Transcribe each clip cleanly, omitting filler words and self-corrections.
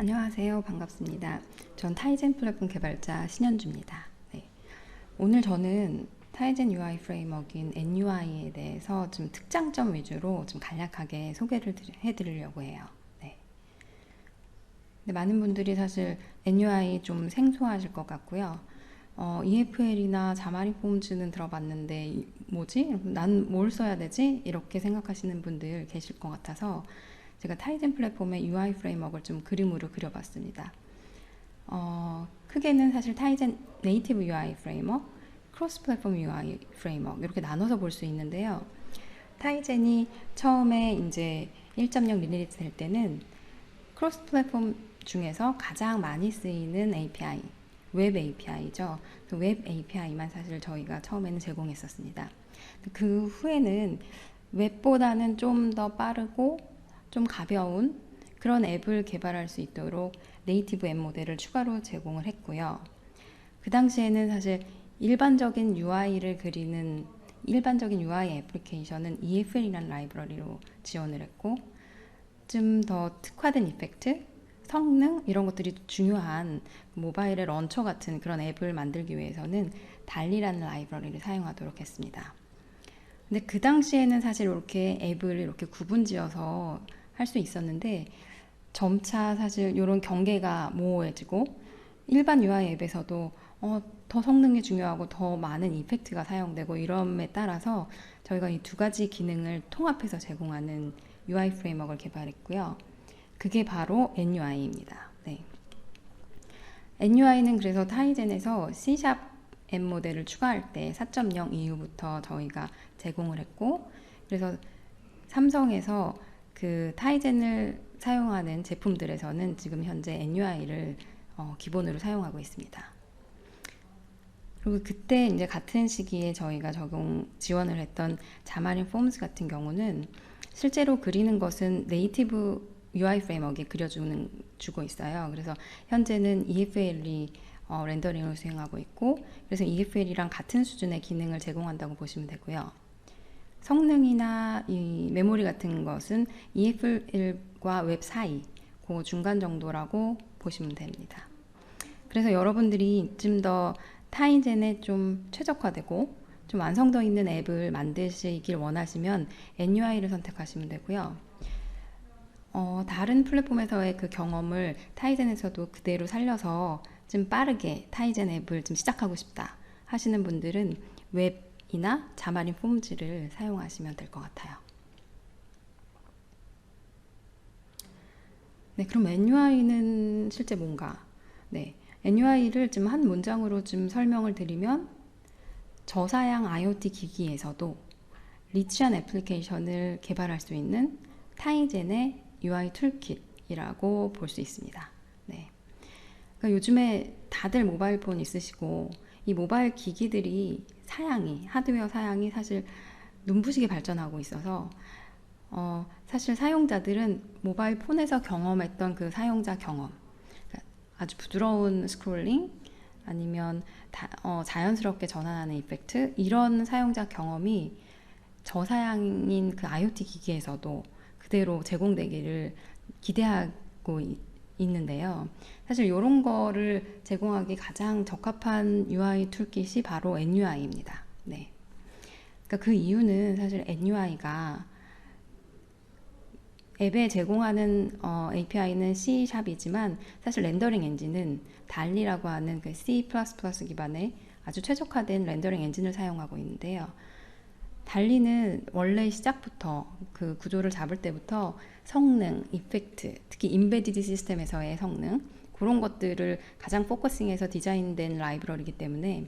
안녕하세요. 반갑습니다. 전 타이젠 플랫폼 개발자 신현주입니다. 네. 오늘 저는 타이젠 UI 프레임워크인 NUI에 대해서 좀 특장점 위주로 좀 간략하게 소개를 해드리려고 해요. 네. 근데 많은 분들이 사실 NUI 좀 생소하실 것 같고요. EFL이나 자마린 폼즈는 들어봤는데 뭐지? 난 뭘 써야 되지? 이렇게 생각하시는 분들 계실 것 같아서 제가 타이젠 플랫폼의 UI 프레임워크를 좀 그림으로 그려봤습니다. 크게는 사실 타이젠 네이티브 UI 프레임워크, 크로스 플랫폼 UI 프레임워크 이렇게 나눠서 볼 수 있는데요. 타이젠이 처음에 이제 1.0 리리즈 될 때는 크로스 플랫폼 중에서 가장 많이 쓰이는 API, 웹 API죠. 웹 API만 사실 저희가 처음에는 제공했었습니다. 그 후에는 웹보다는 좀 더 빠르고 좀 가벼운 그런 앱을 개발할 수 있도록 네이티브 앱 모델을 추가로 제공을 했고요. 그 당시에는 사실 일반적인 UI를 그리는 일반적인 UI 애플리케이션은 EFL이라는 라이브러리로 지원을 했고 좀 더 특화된 이펙트, 성능 이런 것들이 중요한 모바일의 런처 같은 그런 앱을 만들기 위해서는 달리라는 라이브러리를 사용하도록 했습니다. 근데 그 당시에는 사실 이렇게 앱을 이렇게 구분지어서 할 수 있었는데 점차 사실 이런 경계가 모호해지고 일반 UI 앱에서도 더 성능이 중요하고 더 많은 이펙트가 사용되고 이럼에 따라서 저희가 이 두 가지 기능을 통합해서 제공하는 UI 프레임워크를 개발했고요. 그게 바로 NUI입니다. 네. NUI는 그래서 타이젠에서 C# 앱 모델을 추가할 때 4.0 이후부터 저희가 제공을 했고 그래서 삼성에서 그 타이젠을 사용하는 제품들에서는 지금 현재 NUI를 기본으로 사용하고 있습니다. 그리고 그때 이제 같은 시기에 저희가 지원을 했던 자마린 폼스 같은 경우는 실제로 그리는 것은 네이티브 UI 프레임워크에 주고 있어요. 그래서 현재는 EFL이 렌더링을 수행하고 있고 그래서 EFL이랑 같은 수준의 기능을 제공한다고 보시면 되고요. 성능이나 이 메모리 같은 것은 EFL과 웹 사이 그 중간 정도라고 보시면 됩니다. 그래서 여러분들이 좀 더 타이젠에 좀 최적화되고 좀 완성도 있는 앱을 만드시길 원하시면 NUI를 선택하시면 되고요. 다른 플랫폼에서의 그 경험을 타이젠에서도 그대로 살려서 좀 빠르게 타이젠 앱을 좀 시작하고 싶다 하시는 분들은 웹이나 자마린 폼즈를 사용하시면 될 것 같아요. 네, 그럼 NUI는 실제 뭔가? 네, NUI를 좀 한 문장으로 좀 설명을 드리면 저사양 IoT 기기에서도 리치한 애플리케이션을 개발할 수 있는 타이젠의 UI 툴킷이라고 볼 수 있습니다. 네. 그러니까 요즘에 다들 모바일 폰 있으시고 이 모바일 기기들이 하드웨어 사양이 사실 눈부시게 발전하고 있어서 사실 사용자들은 모바일 폰에서 경험했던 그 사용자 경험, 그러니까 아주 부드러운 스크롤링 아니면 자연스럽게 전환하는 이펙트 이런 사용자 경험이 저사양인 그 IoT 기기에서도 그대로 제공되기를 기대하고 있는데요. 사실 이런 거를 제공하기 가장 적합한 UI 툴킷이 바로 NUI입니다. 네. 그러니까 그 이유는 사실 NUI가 앱에 제공하는 API는 C#이지만 사실 렌더링 엔진은 달리라고 하는 그 C++ 기반의 아주 최적화된 렌더링 엔진을 사용하고 있는데요. 달리는 원래 시작부터 그 구조를 잡을 때부터 성능, 이펙트, 특히 인베디드 시스템에서의 성능 그런 것들을 가장 포커싱해서 디자인된 라이브러리이기 때문에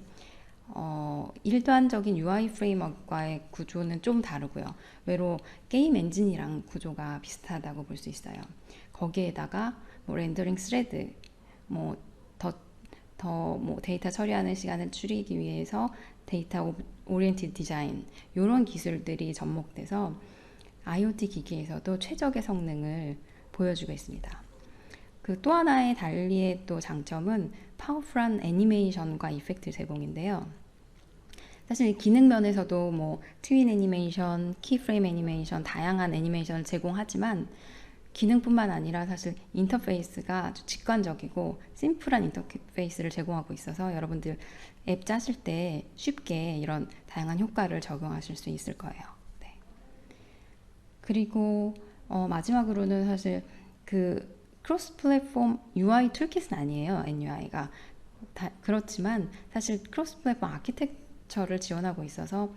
일반적인 UI 프레임워크와의 구조는 좀 다르고요. 외로 게임 엔진이랑 구조가 비슷하다고 볼 수 있어요. 거기에다가 뭐 렌더링 스레드, 데이터 처리하는 시간을 줄이기 위해서 데이터 오리엔티드 디자인 이런 기술들이 접목돼서 IoT 기기에서도 최적의 성능을 보여주고 있습니다. 그 또 하나의 달리의 또 장점은 파워풀한 애니메이션과 이펙트 제공인데요. 사실 기능 면에서도 트윈 애니메이션, 키프레임 애니메이션 다양한 애니메이션을 제공하지만 기능뿐만 아니라 사실 인터페이스가 아주 직관적이고 심플한 인터페이스를 제공하고 있어서 여러분들 앱 짜실 때 쉽게 이런 다양한 효과를 적용하실 수 있을 거예요. 네. 그리고 마지막으로는 사실 그 크로스 플랫폼 UI 툴킷은 아니에요. NUI가. 그렇지만 사실 크로스 플랫폼 아키텍처를 지원하고 있어서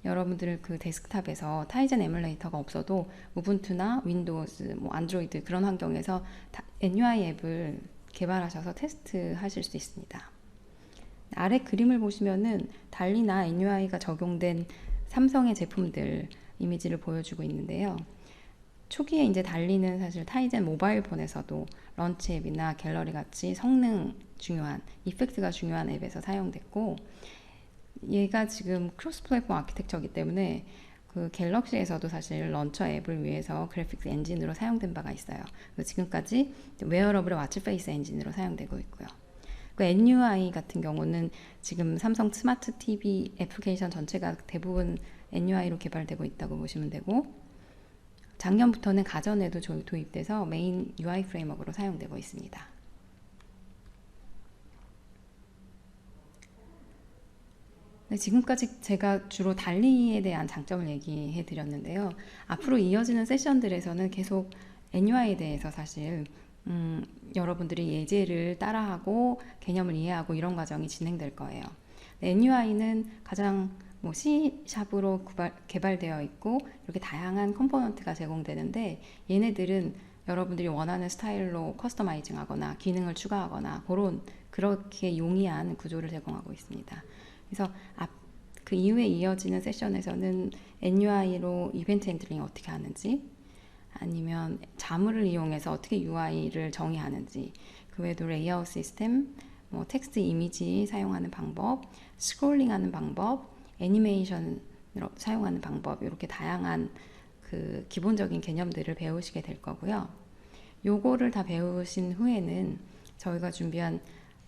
여러분들 그 데스크탑에서 타이젠 에뮬레이터가 없어도 우분투나 윈도우즈, 뭐 안드로이드 그런 환경에서 NUI 앱을 개발하셔서 테스트하실 수 있습니다. 아래 그림을 보시면은 달리나 NUI가 적용된 삼성의 제품들 이미지를 보여주고 있는데요. 초기에 이제 달리는 사실 타이젠 모바일 폰에서도 런치 앱이나 갤러리 같이 성능 중요한, 이펙트가 중요한 앱에서 사용됐고, 얘가 지금 크로스 플랫폼 아키텍처이기 때문에 그 갤럭시에서도 사실 런처 앱을 위해서 그래픽스 엔진으로 사용된 바가 있어요. 지금까지 웨어러블의 와치페이스 엔진으로 사용되고 있고요. 그 NUI 같은 경우는 지금 삼성 스마트 TV 애플리케이션 전체가 대부분 NUI로 개발되고 있다고 보시면 되고, 작년부터는 가전에도 도입돼서 메인 UI 프레임워크로 사용되고 있습니다. 네, 지금까지 제가 주로 달리에 대한 장점을 얘기해 드렸는데요. 앞으로 이어지는 세션들에서는 계속 NUI에 대해서 사실 여러분들이 예제를 따라하고 개념을 이해하고 이런 과정이 진행될 거예요. NUI는 가장 C#으로 개발되어 있고 이렇게 다양한 컴포넌트가 제공되는데, 얘네들은 여러분들이 원하는 스타일로 커스터마이징 하거나 기능을 추가하거나 그렇게 용이한 구조를 제공하고 있습니다. 그래서 그 이후에 이어지는 세션에서는 NUI로 이벤트 핸들링 어떻게 하는지, 아니면 자물을 이용해서 어떻게 UI를 정의하는지, 그 외에도 레이아웃 시스템, 텍스트 이미지 사용하는 방법, 스크롤링하는 방법, 애니메이션으로 사용하는 방법, 이렇게 다양한 그 기본적인 개념들을 배우시게 될 거고요. 요거를 다 배우신 후에는 저희가 준비한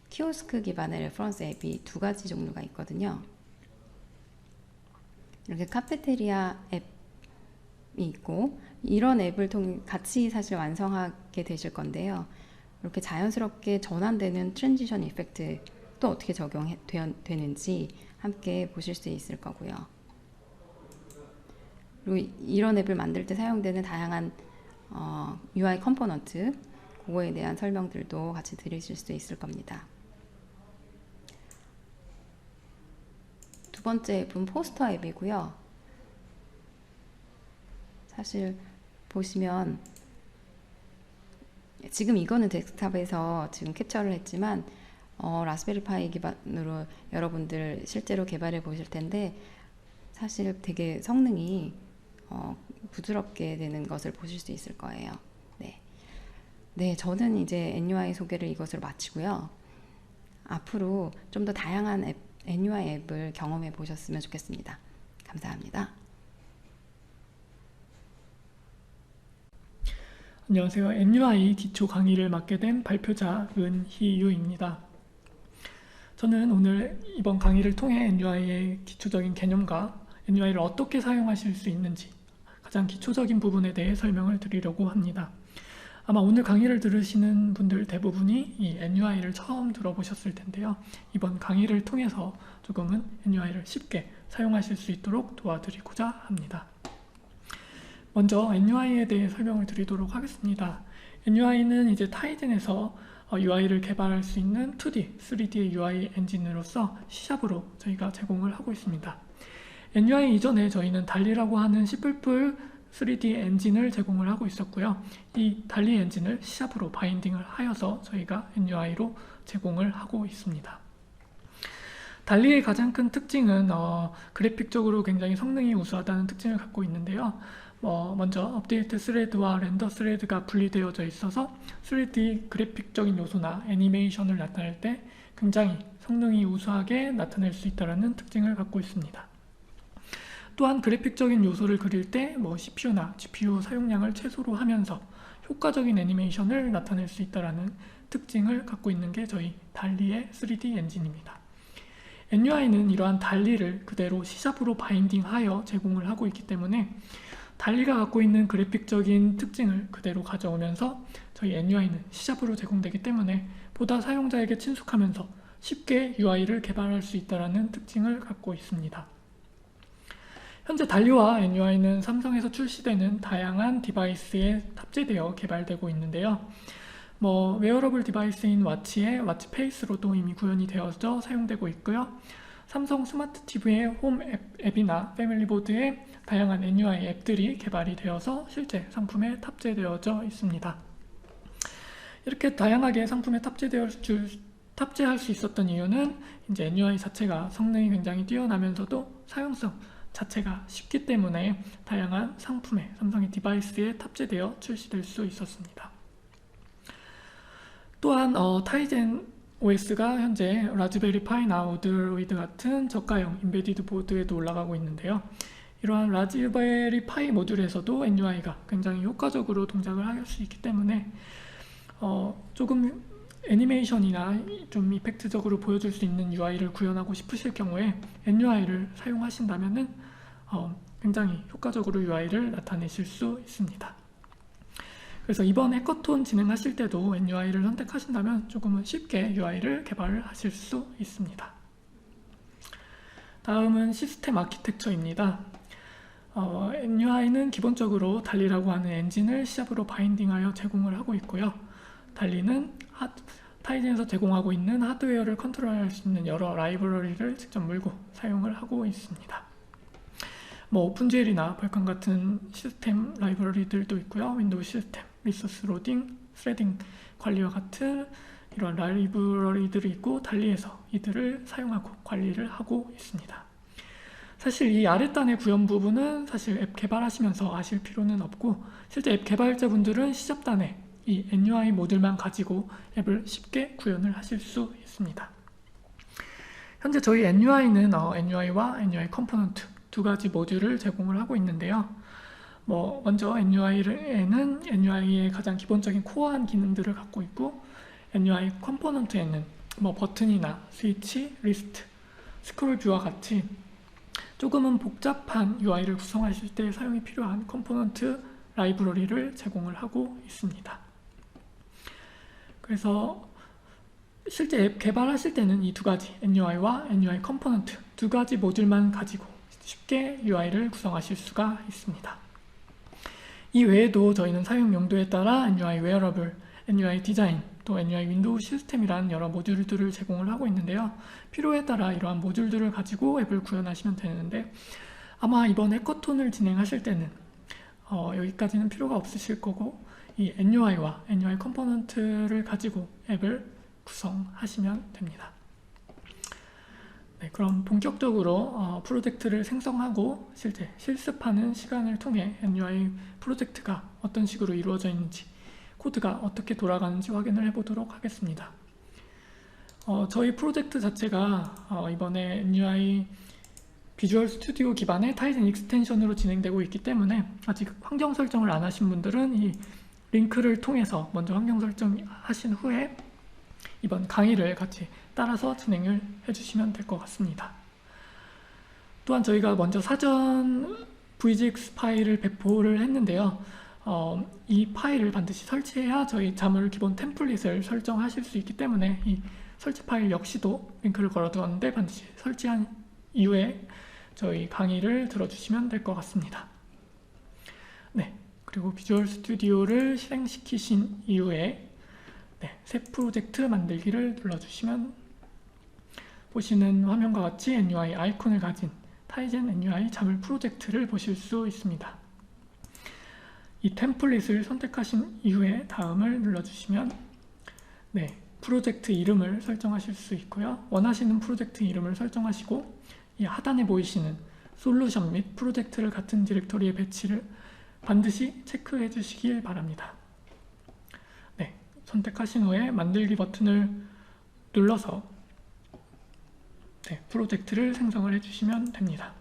키오스크 기반의 레퍼런스 앱이 2가지 종류가 있거든요. 이렇게 카페테리아 앱이 있고, 이런 앱을 통해 같이 사실 완성하게 되실 건데요. 이렇게 자연스럽게 전환되는 트랜지션 이펙트 또 어떻게 적용되는지 함께 보실 수 있을 거고요. 그리고 이런 앱을 만들 때 사용되는 다양한 UI 컴포넌트, 그거에 대한 설명들도 같이 들으실 수 있을 겁니다. 두 번째 앱은 포스터 앱이고요. 사실 보시면 지금 이거는 데스크탑에서 지금 캡처를 했지만 라스베리 파이 기반으로 여러분들 실제로 개발해 보실 텐데, 사실 되게 성능이 부드럽게 되는 것을 보실 수 있을 거예요. 네, 저는 이제 NUI 소개를 이것으로 마치고요. 앞으로 좀 더 다양한 NUI 앱을 경험해 보셨으면 좋겠습니다. 감사합니다. 안녕하세요. NUI 기초 강의를 맡게 된 발표자 은희유입니다. 저는 오늘 이번 강의를 통해 NUI의 기초적인 개념과 NUI를 어떻게 사용하실 수 있는지 가장 기초적인 부분에 대해 설명을 드리려고 합니다. 아마 오늘 강의를 들으시는 분들 대부분이 이 NUI를 처음 들어보셨을 텐데요. 이번 강의를 통해서 조금은 NUI를 쉽게 사용하실 수 있도록 도와드리고자 합니다. 먼저 NUI에 대해 설명을 드리도록 하겠습니다. NUI는 이제 타이젠에서 UI를 개발할 수 있는 2D, 3D의 UI 엔진으로서 C샵으로 저희가 제공을 하고 있습니다. NUI 이전에 저희는 달리라고 하는 C++ 3D 엔진을 제공을 하고 있었고요. 이 달리 엔진을 C샵으로 바인딩을 하여서 저희가 NUI로 제공을 하고 있습니다. 달리의 가장 큰 특징은 그래픽적으로 굉장히 성능이 우수하다는 특징을 갖고 있는데요. 먼저 업데이트 스레드와 렌더 스레드가 분리되어져 있어서 3D 그래픽적인 요소나 애니메이션을 나타낼 때 굉장히 성능이 우수하게 나타낼 수 있다는 특징을 갖고 있습니다. 또한 그래픽적인 요소를 그릴 때 CPU나 GPU 사용량을 최소로 하면서 효과적인 애니메이션을 나타낼 수 있다는 특징을 갖고 있는 게 저희 달리의 3D 엔진입니다. NUI는 이러한 달리를 그대로 C샵으로 바인딩하여 제공을 하고 있기 때문에 달리가 갖고 있는 그래픽적인 특징을 그대로 가져오면서 저희 NUI는 C샵으로 제공되기 때문에 보다 사용자에게 친숙하면서 쉽게 UI를 개발할 수 있다는 특징을 갖고 있습니다. 현재 달리와 NUI는 삼성에서 출시되는 다양한 디바이스에 탑재되어 개발되고 있는데요. 웨어러블 디바이스인 와치에 와치 페이스로도 이미 구현이 되어져 사용되고 있고요. 삼성 스마트 TV의 홈 앱이나 패밀리 보드에 다양한 NUI 앱들이 개발이 되어서 실제 상품에 탑재되어져 있습니다. 이렇게 다양하게 상품에 탑재할 수 있었던 이유는 이제 NUI 자체가 성능이 굉장히 뛰어나면서도 사용성 자체가 쉽기 때문에 다양한 상품에 삼성의 디바이스에 탑재되어 출시될 수 있었습니다. 또한 타이젠 OS가 현재 라즈베리 파이나 오드로이드 같은 저가형 인베디드 보드에도 올라가고 있는데요. 이러한 라즈베리 파이 모듈에서도 NUI가 굉장히 효과적으로 동작을 할 수 있기 때문에 조금 애니메이션이나 좀 이펙트적으로 보여줄 수 있는 UI를 구현하고 싶으실 경우에 NUI를 사용하신다면 굉장히 효과적으로 UI를 나타내실 수 있습니다. 그래서 이번 해커톤 진행하실 때도 NUI를 선택하신다면 조금은 쉽게 UI를 개발하실 수 있습니다. 다음은 시스템 아키텍처입니다. NUI는 기본적으로 달리라고 하는 엔진을 C샵으로 바인딩하여 제공을 하고 있고요. 달리는 타이젠에서 제공하고 있는 하드웨어를 컨트롤할 수 있는 여러 라이브러리를 직접 물고 사용을 하고 있습니다. 오픈GL이나 벌칸 같은 시스템 라이브러리들도 있고요. 윈도우 시스템, 리소스 로딩, 스레딩 관리와 같은 이런 라이브러리들이 있고 달리에서 이들을 사용하고 관리를 하고 있습니다. 사실 이 아랫단의 구현 부분은 사실 앱 개발하시면서 아실 필요는 없고 실제 앱 개발자분들은 C샵단에 이 NUI 모듈만 가지고 앱을 쉽게 구현을 하실 수 있습니다. 현재 저희 NUI는 NUI와 NUI 컴포넌트 두 가지 모듈을 제공을 하고 있는데요. 먼저 NUI에는 NUI의 가장 기본적인 코어한 기능들을 갖고 있고 NUI 컴포넌트에는 버튼이나 스위치, 리스트, 스크롤 뷰와 같이 조금은 복잡한 UI를 구성하실 때 사용이 필요한 컴포넌트 라이브러리를 제공을 하고 있습니다. 그래서 실제 앱 개발하실 때는 이 두 가지 NUI와 NUI 컴포넌트 두 가지 모듈만 가지고 쉽게 UI를 구성하실 수가 있습니다. 이 외에도 저희는 사용 용도에 따라 NUI 웨어러블, NUI 디자인, 또 NUI 윈도우 시스템이라는 여러 모듈들을 제공을 하고 있는데요. 필요에 따라 이러한 모듈들을 가지고 앱을 구현하시면 되는데 아마 이번 해커톤을 진행하실 때는 여기까지는 필요가 없으실 거고 이 NUI와 NUI 컴포넌트를 가지고 앱을 구성하시면 됩니다. 네, 그럼 본격적으로 프로젝트를 생성하고 실제 실습하는 시간을 통해 NUI 프로젝트가 어떤 식으로 이루어져 있는지 코드가 어떻게 돌아가는지 확인을 해보도록 하겠습니다. 저희 프로젝트 자체가 이번에 NUI 비주얼 스튜디오 기반의 타이젠 익스텐션으로 진행되고 있기 때문에 아직 환경 설정을 안 하신 분들은 이 링크를 통해서 먼저 환경 설정하신 후에 이번 강의를 같이 따라서 진행을 해주시면 될 것 같습니다. 또한 저희가 먼저 사전 VGX 파일을 배포를 했는데요. 이 파일을 반드시 설치해야 저희 자물 기본 템플릿을 설정하실 수 있기 때문에 이 설치 파일 역시도 링크를 걸어두었는데 반드시 설치한 이후에 저희 강의를 들어주시면 될 것 같습니다. 네, 그리고 비주얼 스튜디오를 실행시키신 이후에 새 프로젝트 만들기를 눌러주시면 보시는 화면과 같이 NUI 아이콘을 가진 타이젠 NUI 자물 프로젝트를 보실 수 있습니다. 이 템플릿을 선택하신 이후에 다음을 눌러주시면 프로젝트 이름을 설정하실 수 있고요. 원하시는 프로젝트 이름을 설정하시고 이 하단에 보이시는 솔루션 및 프로젝트를 같은 디렉터리의 배치를 반드시 체크해 주시길 바랍니다. 선택하신 후에 만들기 버튼을 눌러서 프로젝트를 생성을 해주시면 됩니다.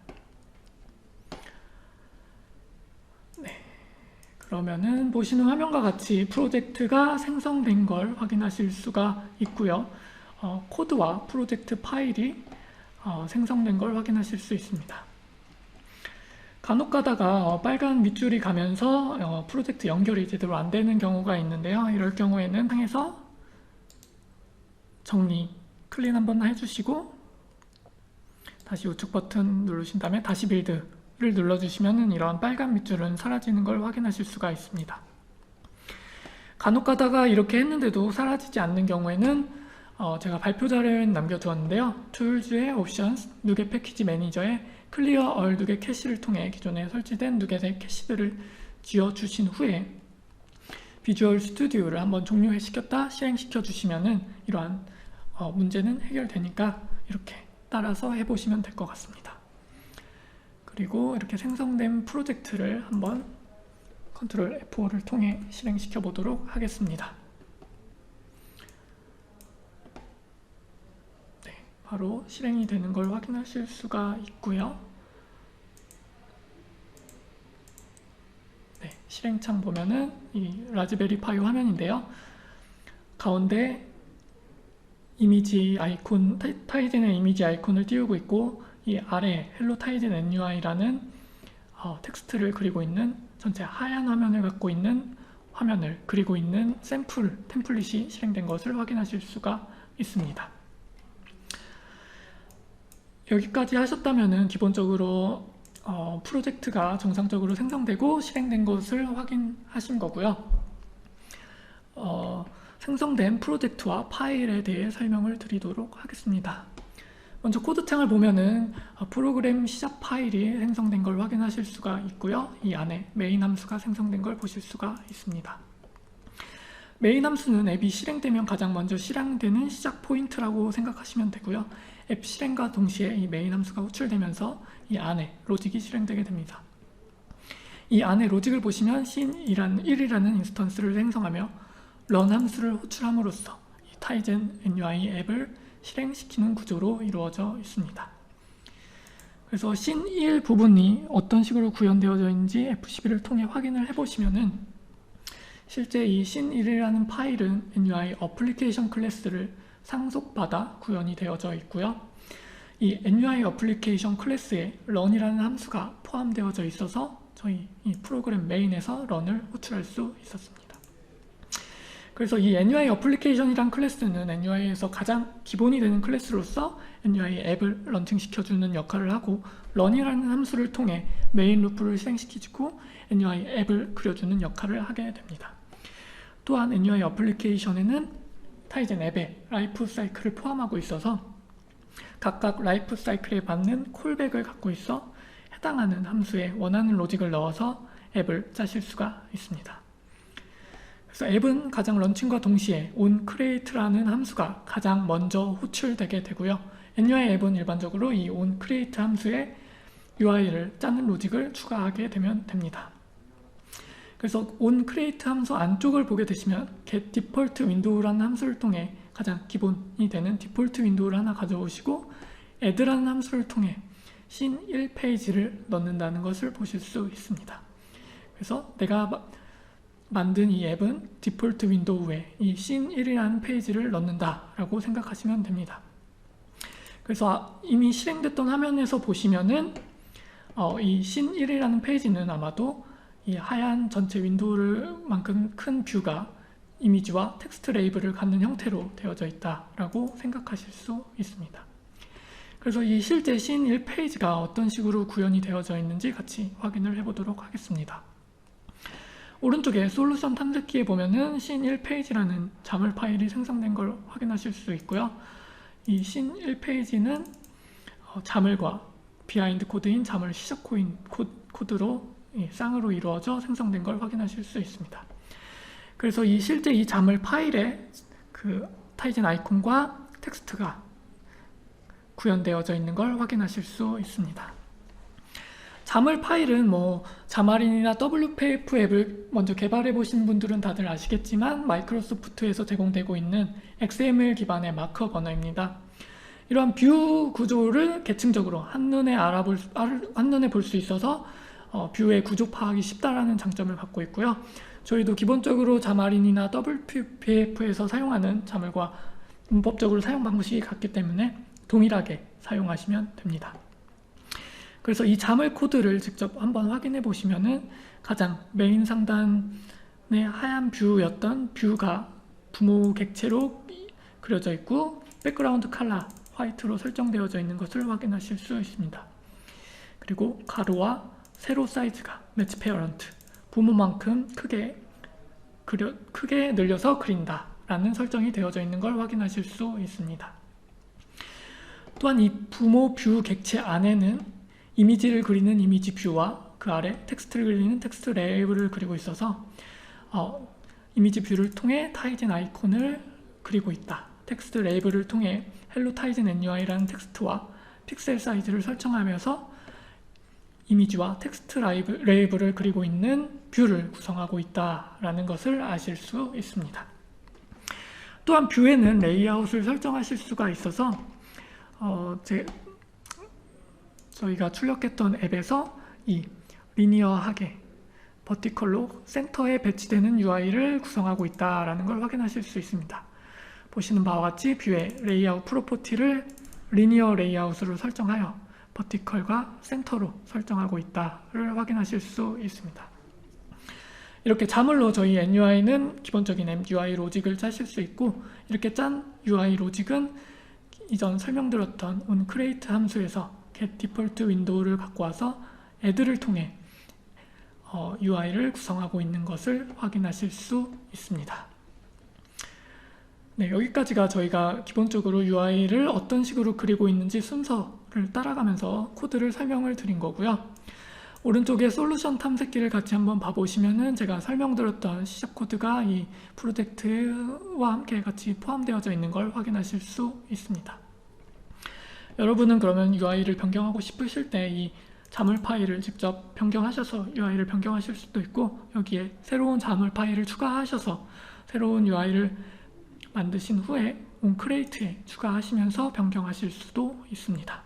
그러면은 보시는 화면과 같이 프로젝트가 생성된 걸 확인하실 수가 있고요. 코드와 프로젝트 파일이 생성된 걸 확인하실 수 있습니다. 간혹 가다가 빨간 밑줄이 가면서 프로젝트 연결이 제대로 안 되는 경우가 있는데요. 이럴 경우에는 상에서 정리, 클린 한번 해주시고 다시 우측 버튼 누르신 다음에 다시 빌드를 눌러주시면 이런 빨간 밑줄은 사라지는 걸 확인하실 수가 있습니다. 간혹 가다가 이렇게 했는데도 사라지지 않는 경우에는 제가 발표자를 남겨두었는데요. 툴즈의 옵션스, 누게 패키지 매니저의 클리어 얼 누게 캐시를 통해 기존에 설치된 누게의 캐시들을 지워주신 후에 비주얼 스튜디오를 한번 종료시켰다 실행시켜 주시면은 이러한 문제는 해결되니까 이렇게 따라서 해보시면 될 것 같습니다. 그리고 이렇게 생성된 프로젝트를 한번 컨트롤 F5를 통해 실행시켜 보도록 하겠습니다. 네, 바로 실행이 되는 걸 확인하실 수가 있고요. 네, 실행창 보면은 이 라즈베리 파이 화면인데요. 가운데 이미지 아이콘, 타이젠의 이미지 아이콘을 띄우고 있고 이 아래 헬로 타이젠 NUI라는 텍스트를 그리고 있는 전체 하얀 화면을 갖고 있는 화면을 그리고 있는 샘플 템플릿이 실행된 것을 확인하실 수가 있습니다. 여기까지 하셨다면은 기본적으로 프로젝트가 정상적으로 생성되고 실행된 것을 확인하신 거고요. 생성된 프로젝트와 파일에 대해 설명을 드리도록 하겠습니다. 먼저 코드창을 보면은 프로그램 시작 파일이 생성된 걸 확인하실 수가 있고요. 이 안에 메인 함수가 생성된 걸 보실 수가 있습니다. 메인 함수는 앱이 실행되면 가장 먼저 실행되는 시작 포인트라고 생각하시면 되고요. 앱 실행과 동시에 이 메인 함수가 호출되면서 이 안에 로직이 실행되게 됩니다. 이 안에 로직을 보시면 sin1이라는 인스턴스를 생성하며 run 함수를 호출함으로써 이 타이젠 NUI 앱을 실행시키는 구조로 이루어져 있습니다. 그래서 sin1 부분이 어떤 식으로 구현되어져 있는지 F11을 통해 확인을 해보시면은 실제 이 sin1이라는 파일은 NUI 어플리케이션 클래스를 상속받아 구현이 되어져 있고요. 이 NUI 어플리케이션 클래스에 run이라는 함수가 포함되어져 있어서 저희 이 프로그램 메인에서 run을 호출할 수 있었습니다. 그래서 이 NUI 어플리케이션이란 클래스는 NUI에서 가장 기본이 되는 클래스로서 NUI 앱을 런칭시켜주는 역할을 하고 run이라는 함수를 통해 메인 루프를 실행시키고 NUI 앱을 그려주는 역할을 하게 됩니다. 또한 NUI 어플리케이션에는 타이젠 앱의 라이프 사이클을 포함하고 있어서 각각 라이프 사이클에 맞는 콜백을 갖고 있어 해당하는 함수에 원하는 로직을 넣어서 앱을 짜실 수가 있습니다. 그래서 앱은 가장 런칭과 동시에 onCreate라는 함수가 가장 먼저 호출되게 되고요. NUI 앱은 일반적으로 이 onCreate 함수에 UI를 짜는 로직을 추가하게 되면 됩니다. 그래서 onCreate 함수 안쪽을 보게 되시면 getDefaultWindow라는 함수를 통해 가장 기본이 되는 디폴트 윈도우를 하나 가져오시고 add라는 함수를 통해 sin1 페이지를 넣는다는 것을 보실 수 있습니다. 그래서 내가 만든 이 앱은 디폴트 윈도우에 이 sin1이라는 페이지를 넣는다라고 생각하시면 됩니다. 그래서 이미 실행됐던 화면에서 보시면은 이 sin1이라는 페이지는 아마도 이 하얀 전체 윈도우만큼 큰 뷰가 이미지와 텍스트 레이블을 갖는 형태로 되어져 있다라고 생각하실 수 있습니다. 그래서 이 실제 sin1 페이지가 어떤 식으로 구현이 되어져 있는지 같이 확인을 해보도록 하겠습니다. 오른쪽에 솔루션 탐색기에 보면은 sin1 페이지라는 자물 파일이 생성된 걸 확인하실 수 있고요. 이 sin1 페이지는 자물과 비하인드 코드인 자물 시작 코드로 쌍으로 이루어져 생성된 걸 확인하실 수 있습니다. 그래서 실제 이 자물 파일에 그 타이젠 아이콘과 텍스트가 구현되어져 있는 걸 확인하실 수 있습니다. 자물 파일은 자마린이나 WPF 앱을 먼저 개발해 보신 분들은 다들 아시겠지만 마이크로소프트에서 제공되고 있는 XML 기반의 마크업 언어입니다. 이러한 뷰 구조를 계층적으로 한눈에 볼 수 있어서 뷰의 구조 파악이 쉽다라는 장점을 갖고 있고요. 저희도 기본적으로 자마린이나 WPF에서 사용하는 자물과 문법적으로 사용 방식이 같기 때문에 동일하게 사용하시면 됩니다. 그래서 이 자물 코드를 직접 한번 확인해 보시면은 가장 메인 상단의 하얀 뷰였던 뷰가 부모 객체로 그려져 있고 백그라운드 컬러 화이트로 설정되어져 있는 것을 확인하실 수 있습니다. 그리고 가로와 세로 사이즈가 매치 페어런트, 부모만큼 크게 늘려서 그린다 라는 설정이 되어져 있는 걸 확인하실 수 있습니다. 또한 이 부모 뷰 객체 안에는 이미지를 그리는 이미지 뷰와 그 아래 텍스트를 그리는 텍스트 레이블을 그리고 있어서 이미지 뷰를 통해 타이젠 아이콘을 그리고 있다. 텍스트 레이블을 통해 헬로 타이젠 NUI라는 텍스트와 픽셀 사이즈를 설정하면서 이미지와 텍스트 레이블을 그리고 있는 뷰를 구성하고 있다라는 것을 아실 수 있습니다. 또한 뷰에는 레이아웃을 설정하실 수가 있어서 저희가 출력했던 앱에서 이 리니어하게 버티컬로 센터에 배치되는 UI를 구성하고 있다라는 걸 확인하실 수 있습니다. 보시는 바와 같이 뷰의 레이아웃 프로퍼티를 리니어 레이아웃으로 설정하여 버티컬과 센터로 설정하고 있다를 확인하실 수 있습니다. 이렇게 자물로 저희 NUI는 기본적인 MUI 로직을 짜실 수 있고, 이렇게 짠 UI 로직은 이전 설명드렸던 onCreate 함수에서 getDefault window를 갖고 와서 add를 통해 UI를 구성하고 있는 것을 확인하실 수 있습니다. 네, 여기까지가 저희가 기본적으로 UI를 어떤 식으로 그리고 있는지 순서를 따라가면서 코드를 설명을 드린 거고요. 오른쪽에 솔루션 탐색기를 같이 한번 봐보시면은 제가 설명드렸던 시작 코드가 이 프로젝트와 함께 같이 포함되어져 있는 걸 확인하실 수 있습니다. 여러분은 그러면 UI를 변경하고 싶으실 때 이 자물 파일을 직접 변경하셔서 UI를 변경하실 수도 있고, 여기에 새로운 자물 파일을 추가하셔서 새로운 UI를 만드신 후에 onCreate에 추가하시면서 변경하실 수도 있습니다.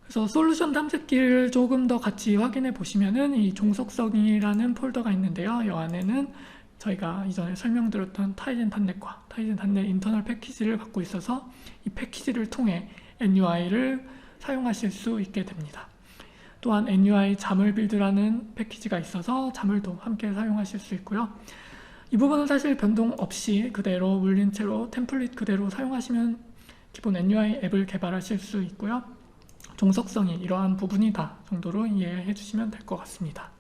그래서 솔루션 탐색기를 조금 더 같이 확인해 보시면은 이 종속성이라는 폴더가 있는데요. 이 안에는 저희가 이전에 설명드렸던 타이젠 단넷과 타이젠 단넷 인터널 패키지를 갖고 있어서 이 패키지를 통해 NUI를 사용하실 수 있게 됩니다. 또한 NUI 자물 빌드라는 패키지가 있어서 자물도 함께 사용하실 수 있고요. 이 부분은 사실 변동 없이 그대로 물린 채로 템플릿 그대로 사용하시면 기본 NUI 앱을 개발하실 수 있고요. 종속성이 이러한 부분이다 정도로 이해해 주시면 될 것 같습니다.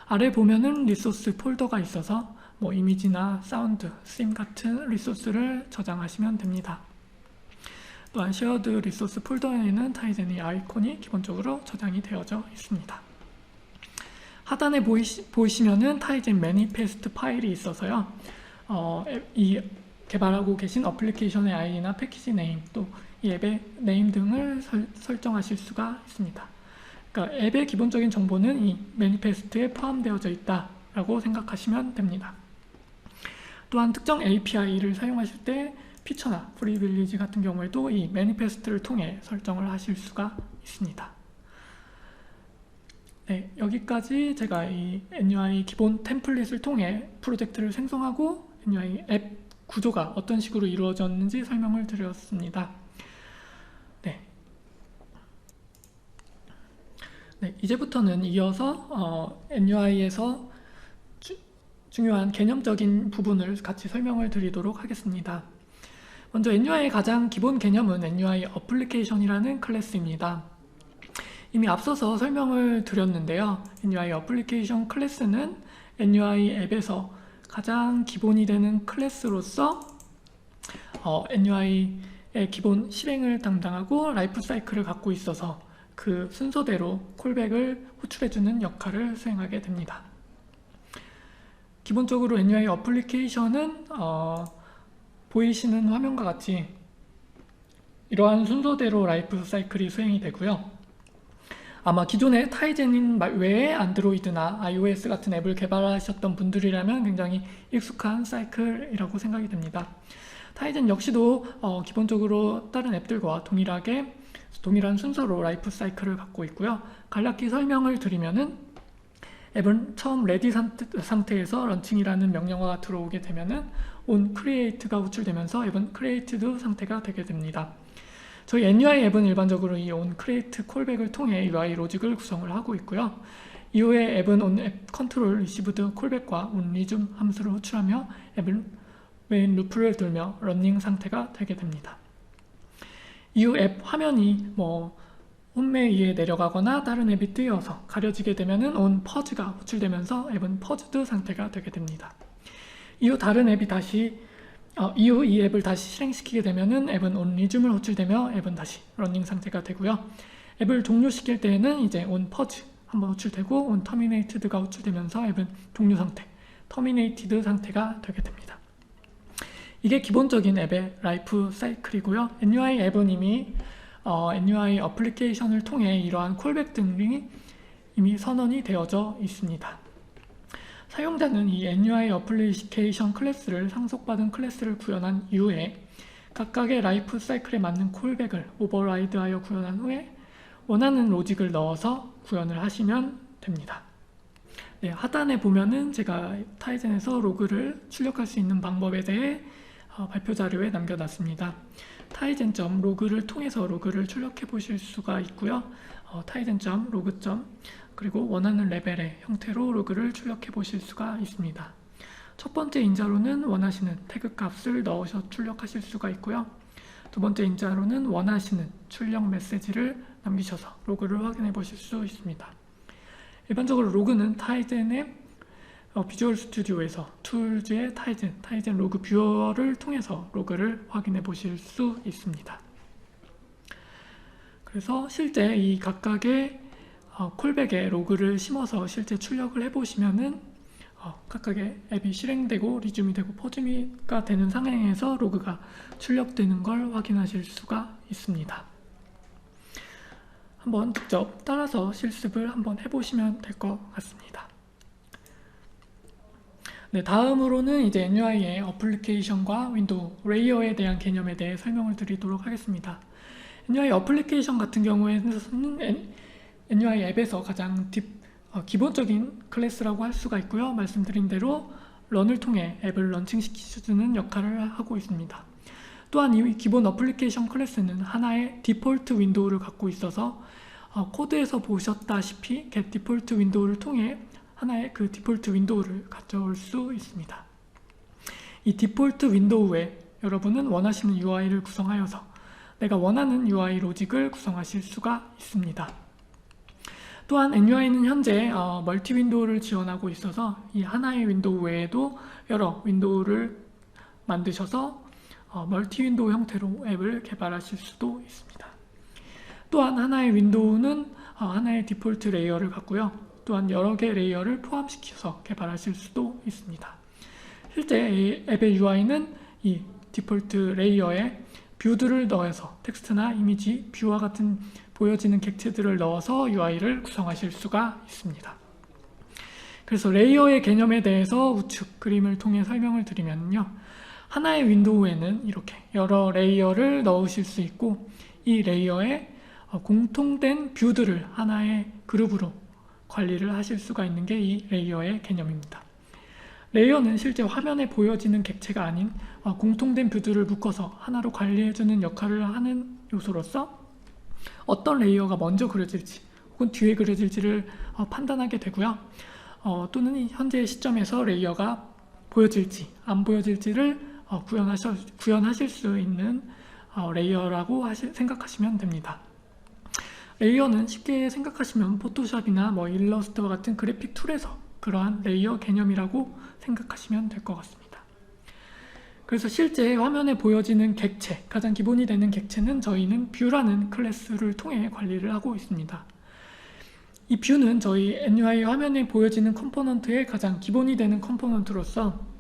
아래 보면은 리소스 폴더가 있어서 이미지나 사운드, 심 같은 리소스를 저장하시면 됩니다. 또한 쉐어드 리소스 폴더에는 타이젠의 아이콘이 기본적으로 저장이 되어져 있습니다. 하단에 보이시면은 타이젠 매니페스트 파일이 있어서요. 이 개발하고 계신 어플리케이션의 아이디나 패키지 네임, 또 이 앱의 네임 등을 설정하실 수가 있습니다. 그러니까 앱의 기본적인 정보는 이 매니페스트에 포함되어져 있다라고 생각하시면 됩니다. 또한 특정 API를 사용하실 때 피처나 프리빌리지 같은 경우에도 이 매니페스트를 통해 설정을 하실 수가 있습니다. 네, 여기까지 제가 이 NUI 기본 템플릿을 통해 프로젝트를 생성하고 NUI 앱 구조가 어떤 식으로 이루어졌는지 설명을 드렸습니다. 네, 이제부터는 이어서 NUI에서 중요한 개념적인 부분을 같이 설명을 드리도록 하겠습니다. 먼저 NUI의 가장 기본 개념은 NUI 어플리케이션이라는 클래스입니다. 이미 앞서서 설명을 드렸는데요. NUI 어플리케이션 클래스는 NUI 앱에서 가장 기본이 되는 클래스로서 NUI의 기본 실행을 담당하고 라이프 사이클을 갖고 있어서 그 순서대로 콜백을 호출해주는 역할을 수행하게 됩니다. 기본적으로 NUI 어플리케이션은 보이시는 화면과 같이 이러한 순서대로 라이프 사이클이 수행이 되고요. 아마 기존에 타이젠인 외에 안드로이드나 iOS 같은 앱을 개발하셨던 분들이라면 굉장히 익숙한 사이클이라고 생각이 됩니다. 타이젠 역시도 기본적으로 다른 앱들과 동일한 순서로 라이프 사이클을 갖고 있고요. 간략히 설명을 드리면은 앱은 처음 레디 상태에서 런칭이라는 명령어가 들어오게 되면은 onCreate가 호출되면서 앱은 created 상태가 되게 됩니다. 저희 NUI 앱은 일반적으로 이 onCreate 콜백을 통해 UI 로직을 구성을 하고 있고요. 이후에 앱은 onApp 컨트롤 리시브드 콜백과 onResume 함수를 호출하며 앱은 메인 루프를 돌며 러닝 상태가 되게 됩니다. 이후 앱 화면이 홈메이에 내려가거나 다른 앱이 뜨여서 가려지게 되면은 onPause가 호출되면서 앱은 paused 상태가 되게 됩니다. 이후 다른 앱이 이후 이 앱을 다시 실행시키게 되면은 앱은 onResume을 호출되며 앱은 다시 러닝 상태가 되고요. 앱을 종료시킬 때에는 이제 onPause 한번 호출되고 onTerminated가 호출되면서 앱은 종료 상태, terminated 상태가 되게 됩니다. 이게 기본적인 앱의 라이프 사이클이고요. NUI 앱은 이미 NUI 어플리케이션을 통해 이러한 콜백 등이 이미 선언이 되어져 있습니다. 사용자는 이 NUI 어플리케이션 클래스를 상속받은 클래스를 구현한 이후에 각각의 라이프 사이클에 맞는 콜백을 오버라이드하여 구현한 후에 원하는 로직을 넣어서 구현을 하시면 됩니다. 네, 하단에 보면은 제가 타이젠에서 로그를 출력할 수 있는 방법에 대해 발표 자료에 남겨놨습니다. 타이젠.로그를 통해서 로그를 출력해 보실 수가 있고요. 타이젠.로그. 그리고 원하는 레벨의 형태로 로그를 출력해 보실 수가 있습니다. 첫 번째 인자로는 원하시는 태그 값을 넣으셔 출력하실 수가 있고요. 두 번째 인자로는 원하시는 출력 메시지를 남기셔서 로그를 확인해 보실 수 있습니다. 일반적으로 로그는 타이젠의 비주얼 스튜디오에서 툴즈의 타이젠 로그 뷰어를 통해서 로그를 확인해 보실 수 있습니다. 그래서 실제 이 각각의 콜백에 로그를 심어서 실제 출력을 해보시면은 각각의 앱이 실행되고 리줌이 되고 포즈미가 되는 상황에서 로그가 출력되는 걸 확인하실 수가 있습니다. 한번 직접 따라서 실습을 한번 해보시면 될 것 같습니다. 네, 다음으로는 이제 NUI의 어플리케이션과 윈도우 레이어에 대한 개념에 대해 설명을 드리도록 하겠습니다. NUI 어플리케이션 같은 경우에는 NUI 앱에서 가장 기본적인 클래스라고 할 수가 있고요. 말씀드린 대로 런을 통해 앱을 런칭시켜주는 역할을 하고 있습니다. 또한 이 기본 어플리케이션 클래스는 하나의 디폴트 윈도우를 갖고 있어서 코드에서 보셨다시피 get 디폴트 윈도우를 통해 하나의 그 디폴트 윈도우를 가져올 수 있습니다. 이 디폴트 윈도우에 여러분은 원하시는 UI를 구성하여서 내가 원하는 UI 로직을 구성하실 수가 있습니다. 또한 NUI는 현재 멀티 윈도우를 지원하고 있어서 이 하나의 윈도우 외에도 여러 윈도우를 만드셔서 멀티 윈도우 형태로 앱을 개발하실 수도 있습니다. 또한 하나의 윈도우는 하나의 디폴트 레이어를 갖고요. 또한 여러 개의 레이어를 포함시켜서 개발하실 수도 있습니다. 실제 이 앱의 UI는 이 디폴트 레이어에 뷰들을 넣어서 텍스트나 이미지, 뷰와 같은 보여지는 객체들을 넣어서 UI를 구성하실 수가 있습니다. 그래서 레이어의 개념에 대해서 우측 그림을 통해 설명을 드리면요. 하나의 윈도우에는 이렇게 여러 레이어를 넣으실 수 있고 이 레이어에 공통된 뷰들을 하나의 그룹으로 관리를 하실 수가 있는 게 이 레이어의 개념입니다. 레이어는 실제 화면에 보여지는 객체가 아닌 공통된 뷰들을 묶어서 하나로 관리해주는 역할을 하는 요소로서 어떤 레이어가 먼저 그려질지 혹은 뒤에 그려질지를 판단하게 되고요. 또는 현재 시점에서 레이어가 보여질지 안 보여질지를 구현하실 수 있는 레이어라고 생각하시면 됩니다. 레이어는 쉽게 생각하시면 포토샵이나 일러스트와 같은 그래픽 툴에서 그러한 레이어 개념이라고 생각하시면 될 것 같습니다. 그래서 실제 화면에 보여지는 객체, 가장 기본이 되는 객체는 저희는 뷰라는 클래스를 통해 관리를 하고 있습니다. 이 뷰는 저희 NUI 화면에 보여지는 컴포넌트의 가장 기본이 되는 컴포넌트로서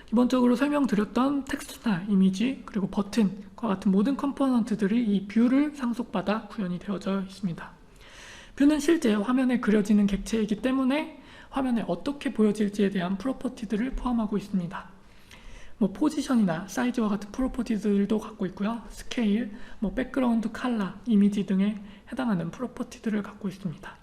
기본적으로 설명드렸던 텍스트나 이미지 그리고 버튼과 같은 모든 컴포넌트들이 이 뷰를 상속받아 구현이 되어져 있습니다. 뷰는 실제 화면에 그려지는 객체이기 때문에 화면에 어떻게 보여질지에 대한 프로퍼티들을 포함하고 있습니다. 포지션이나 사이즈와 같은 프로퍼티들도 갖고 있고요. 스케일, 백그라운드 컬러, 이미지 등에 해당하는 프로퍼티들을 갖고 있습니다.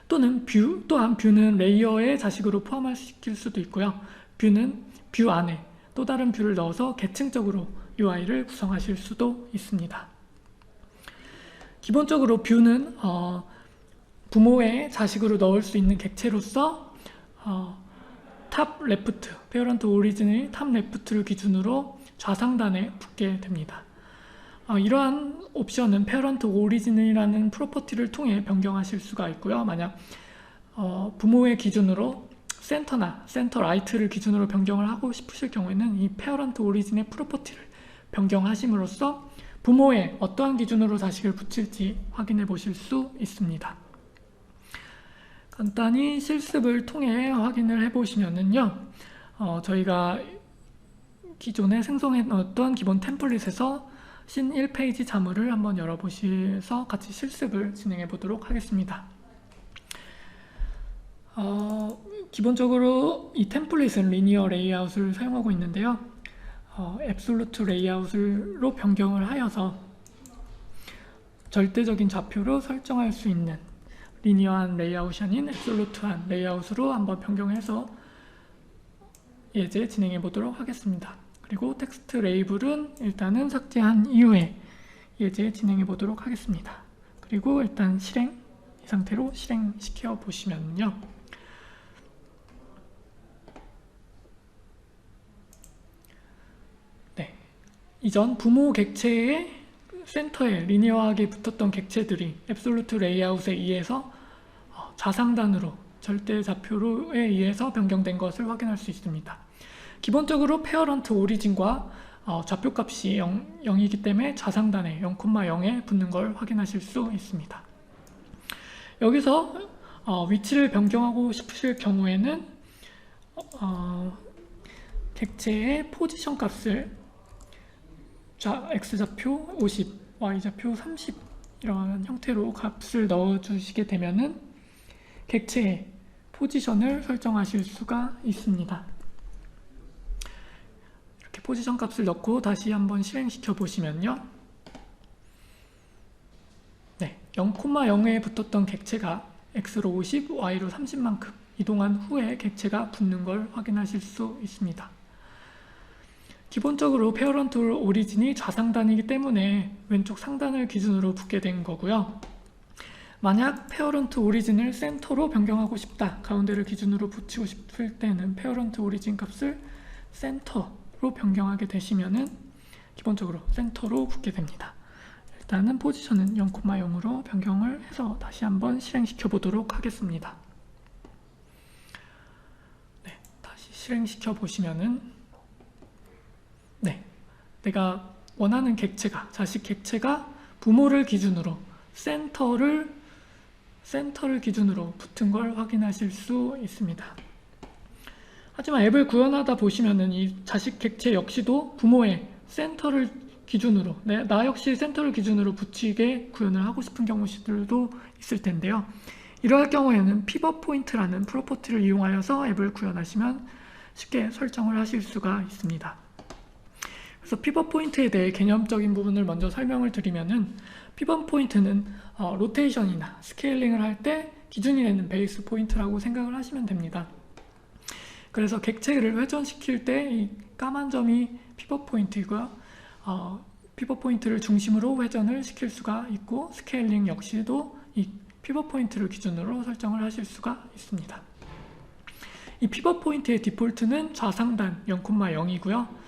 또한 뷰는 레이어의 자식으로 포함시킬 수도 있고요. 뷰는 뷰 안에 또 다른 뷰를 넣어서 계층적으로 UI를 구성하실 수도 있습니다. 기본적으로 뷰는 부모의 자식으로 넣을 수 있는 객체로서 탑 레프트, 페어런트 오리진의 탑 레프트를 기준으로 좌상단에 붙게 됩니다. 이러한 옵션은 페어런트 오리진이라는 프로퍼티를 통해 변경하실 수가 있고요. 만약 부모의 기준으로 센터나 센터 라이트를 기준으로 변경을 하고 싶으실 경우에는 이 페어런트 오리진의 프로퍼티를 변경하심으로써 부모의 어떠한 기준으로 자식을 붙일지 확인해 보실 수 있습니다. 간단히 실습을 통해 확인을 해 보시면은요, 저희가 기존에 생성해 놓았던 기본 템플릿에서 신 1페이지 자물을 한번 열어보셔서 같이 실습을 진행해 보도록 하겠습니다. 기본적으로 이 템플릿은 리니어 레이아웃을 사용하고 있는데요. 앱솔루트 레이아웃으로 변경을 하여서 절대적인 좌표로 설정할 수 있는 리니어한 레이아웃이 아닌 앱솔루트한 레이아웃으로 한번 변경해서 예제 진행해 보도록 하겠습니다. 그리고 텍스트 레이블은 일단은 삭제한 이후에 예제 진행해 보도록 하겠습니다. 그리고 일단 이 상태로 실행시켜 보시면요. 이전 부모 객체의 센터에 리니어하게 붙었던 객체들이 앱솔루트 레이아웃에 의해서 좌상단으로 절대 좌표로에 의해서 변경된 것을 확인할 수 있습니다. 기본적으로 페어런트 오리진과 좌표값이 0이기 때문에 좌상단에 0,0에 붙는 걸 확인하실 수 있습니다. 여기서 위치를 변경하고 싶으실 경우에는 객체의 포지션 값을 X좌표 50, Y좌표 30 이런 형태로 값을 넣어주시게 되면은 객체의 포지션을 설정하실 수가 있습니다. 이렇게 포지션 값을 넣고 다시 한번 실행시켜 보시면요. 0,0에 붙었던 객체가 X로 50, Y로 30만큼 이동한 후에 객체가 붙는 걸 확인하실 수 있습니다. 기본적으로 페어런트 오리진이 좌상단이기 때문에 왼쪽 상단을 기준으로 붙게 된 거고요. 만약 페어런트 오리진을 센터로 변경하고 싶다, 가운데를 기준으로 붙이고 싶을 때는 페어런트 오리진 값을 센터로 변경하게 되시면은 기본적으로 센터로 붙게 됩니다. 일단은 포지션은 0,0으로 변경을 해서 다시 한번 실행시켜 보도록 하겠습니다. 다시 실행시켜 보시면은 내가 원하는 객체가, 자식 객체가 부모를 기준으로 센터를 기준으로 붙은 걸 확인하실 수 있습니다. 하지만 앱을 구현하다 보시면은 이 자식 객체 역시도 부모의 센터를 기준으로, 나 역시 센터를 기준으로 붙이게 구현을 하고 싶은 경우들도 있을 텐데요. 이러할 경우에는 피벗 포인트라는 프로퍼티를 이용하여서 앱을 구현하시면 쉽게 설정을 하실 수가 있습니다. 그래서 피벗 포인트에 대해 개념적인 부분을 먼저 설명을 드리면은, 피벗 포인트는 로테이션이나 스케일링을 할 때 기준이 되는 베이스 포인트라고 생각을 하시면 됩니다. 그래서 객체를 회전시킬 때 이 까만 점이 피벗 포인트이고요. 피벗 포인트를 중심으로 회전을 시킬 수가 있고, 스케일링 역시도 이 피벗 포인트를 기준으로 설정을 하실 수가 있습니다. 이 피벗 포인트의 디폴트는 좌상단 0,0이고요.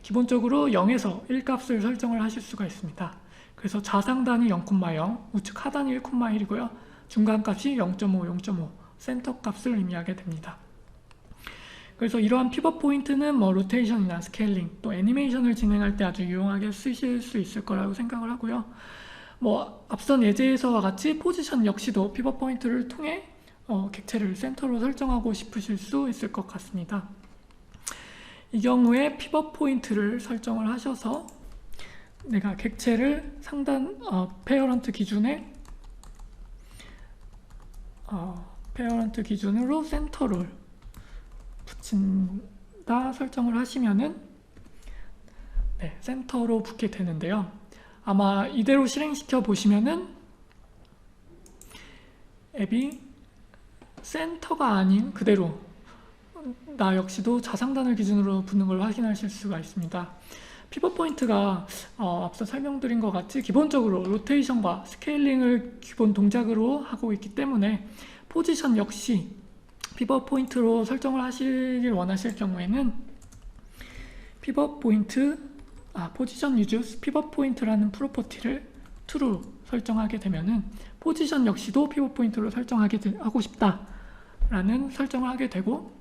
기본적으로 0에서 1 값을 설정을 하실 수가 있습니다. 그래서 좌상단이 0,0, 우측 하단이 1,1이고요. 중간 값이 0.5, 0.5, 센터 값을 의미하게 됩니다. 그래서 이러한 피벗 포인트는 로테이션이나 스케일링, 또 애니메이션을 진행할 때 아주 유용하게 쓰실 수 있을 거라고 생각을 하고요. 앞선 예제에서와 같이 포지션 역시도 피벗 포인트를 통해 객체를 센터로 설정하고 싶으실 수 있을 것 같습니다. 이 경우에 피벗 포인트를 설정을 하셔서 내가 객체를 상단 페어런트 기준에 페어런트 기준으로 센터를 붙인다 설정을 하시면은 센터로 붙게 되는데요. 아마 이대로 실행시켜 보시면은 앱이 센터가 아닌 그대로 나 역시도 좌상단을 기준으로 붙는 걸 확인하실 수가 있습니다. 피벗 포인트가 앞서 설명드린 것 같이 기본적으로 로테이션과 스케일링을 기본 동작으로 하고 있기 때문에 포지션 역시 피벗 포인트로 설정을 하시길 원하실 경우에는 피벗 포인트, 포지션 유즈 피벗 포인트라는 프로퍼티를 true로 설정하게 되면은 포지션 역시도 피벗 포인트로 하고 싶다라는 설정을 하게 되고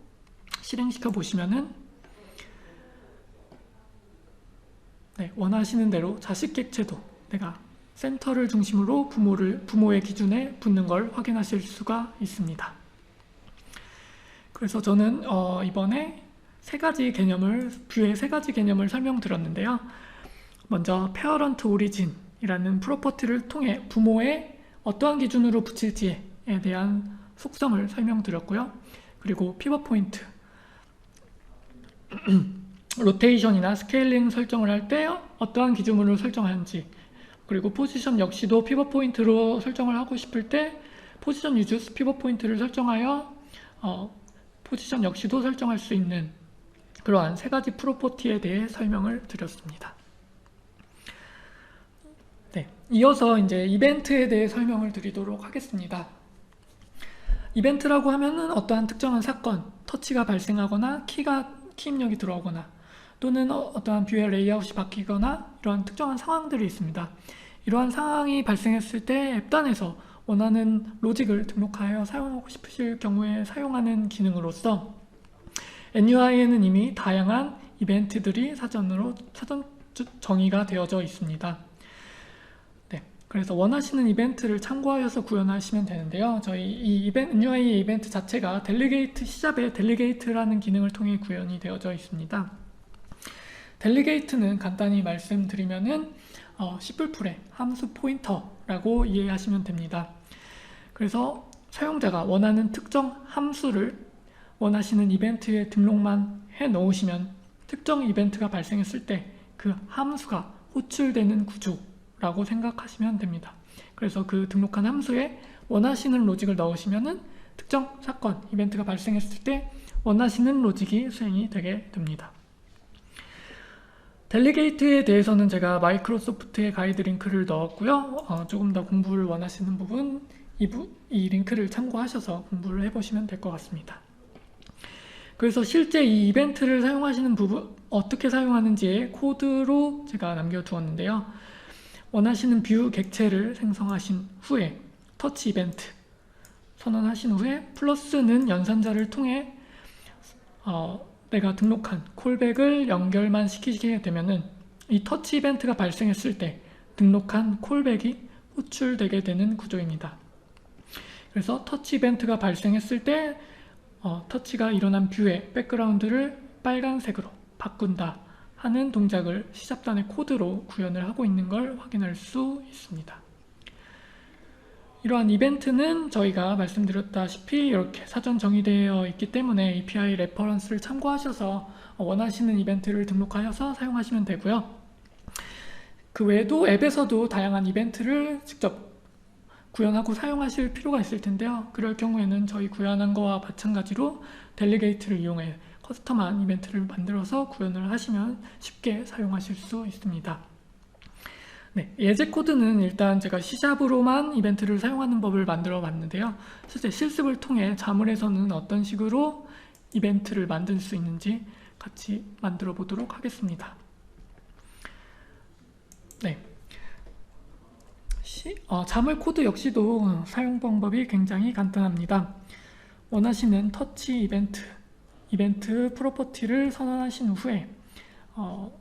실행시켜 보시면은 원하시는 대로 자식 객체도 내가 센터를 중심으로 부모의 기준에 붙는 걸 확인하실 수가 있습니다. 그래서 저는 이번에 뷰의 세 가지 개념을 설명드렸는데요. 먼저 parent origin이라는 프로퍼티를 통해 부모의 어떠한 기준으로 붙일지에 대한 속성을 설명드렸고요. 그리고 피벗 포인트, 로테이션이나 스케일링 설정을 할 때 어떠한 기준으로 설정하는지, 그리고 포지션 역시도 피벗 포인트로 설정을 하고 싶을 때 포지션 유즈 피벗 포인트를 설정하여 포지션 역시도 설정할 수 있는 그러한 세 가지 프로퍼티에 대해 설명을 드렸습니다. 이어서 이제 이벤트에 대해 설명을 드리도록 하겠습니다. 이벤트라고 하면은 어떠한 특정한 사건, 터치가 발생하거나 키 입력이 들어오거나 또는 어떠한 뷰의 레이아웃이 바뀌거나 이러한 특정한 상황들이 있습니다. 이러한 상황이 발생했을 때 앱단에서 원하는 로직을 등록하여 사용하고 싶으실 경우에 사용하는 기능으로서 NUI에는 이미 다양한 이벤트들이 사전 정의가 되어져 있습니다. 그래서 원하시는 이벤트를 참고하셔서 구현하시면 되는데요. 저희 이 NUI 이벤트 자체가 C샵의 델리게이트라는 기능을 통해 구현이 되어져 있습니다. 델리게이트는 간단히 말씀드리면은 C++의 함수 포인터라고 이해하시면 됩니다. 그래서 사용자가 원하는 특정 함수를 원하시는 이벤트에 등록만 해 놓으시면 특정 이벤트가 발생했을 때 그 함수가 호출되는 구조라고 생각하시면 됩니다. 그래서 그 등록한 함수에 원하시는 로직을 넣으시면은 특정 사건, 이벤트가 발생했을 때 원하시는 로직이 수행이 되게 됩니다. 델리게이트에 대해서는 제가 마이크로소프트의 가이드 링크를 넣었고요. 조금 더 공부를 원하시는 부분 이 링크를 참고하셔서 공부를 해보시면 될 것 같습니다. 그래서 실제 이 이벤트를 사용하시는 부분 어떻게 사용하는지의 코드로 제가 남겨두었는데요. 원하시는 뷰 객체를 생성하신 후에 터치 이벤트 선언하신 후에 플러스는 연산자를 통해 내가 등록한 콜백을 연결만 시키게 되면은 이 터치 이벤트가 발생했을 때 등록한 콜백이 호출되게 되는 구조입니다. 그래서 터치 이벤트가 발생했을 때 터치가 일어난 뷰의 백그라운드를 빨간색으로 바꾼다 하는 동작을 C단의 코드로 구현을 하고 있는 걸 확인할 수 있습니다. 이러한 이벤트는 저희가 말씀드렸다시피 이렇게 사전 정의되어 있기 때문에 API 레퍼런스를 참고하셔서 원하시는 이벤트를 등록하여서 사용하시면 되고요. 그 외에도 앱에서도 다양한 이벤트를 직접 구현하고 사용하실 필요가 있을 텐데요. 그럴 경우에는 저희 구현한 거와 마찬가지로 델리게이트를 이용해 커스텀한 이벤트를 만들어서 구현을 하시면 쉽게 사용하실 수 있습니다. 예제 코드는 일단 제가 C샵으로만 이벤트를 사용하는 법을 만들어 봤는데요. 실제 실습을 통해 자물에서는 어떤 식으로 이벤트를 만들 수 있는지 같이 만들어 보도록 하겠습니다. 자물 코드 역시도 사용 방법이 굉장히 간단합니다. 원하시는 터치 이벤트 프로퍼티를 선언하신 후에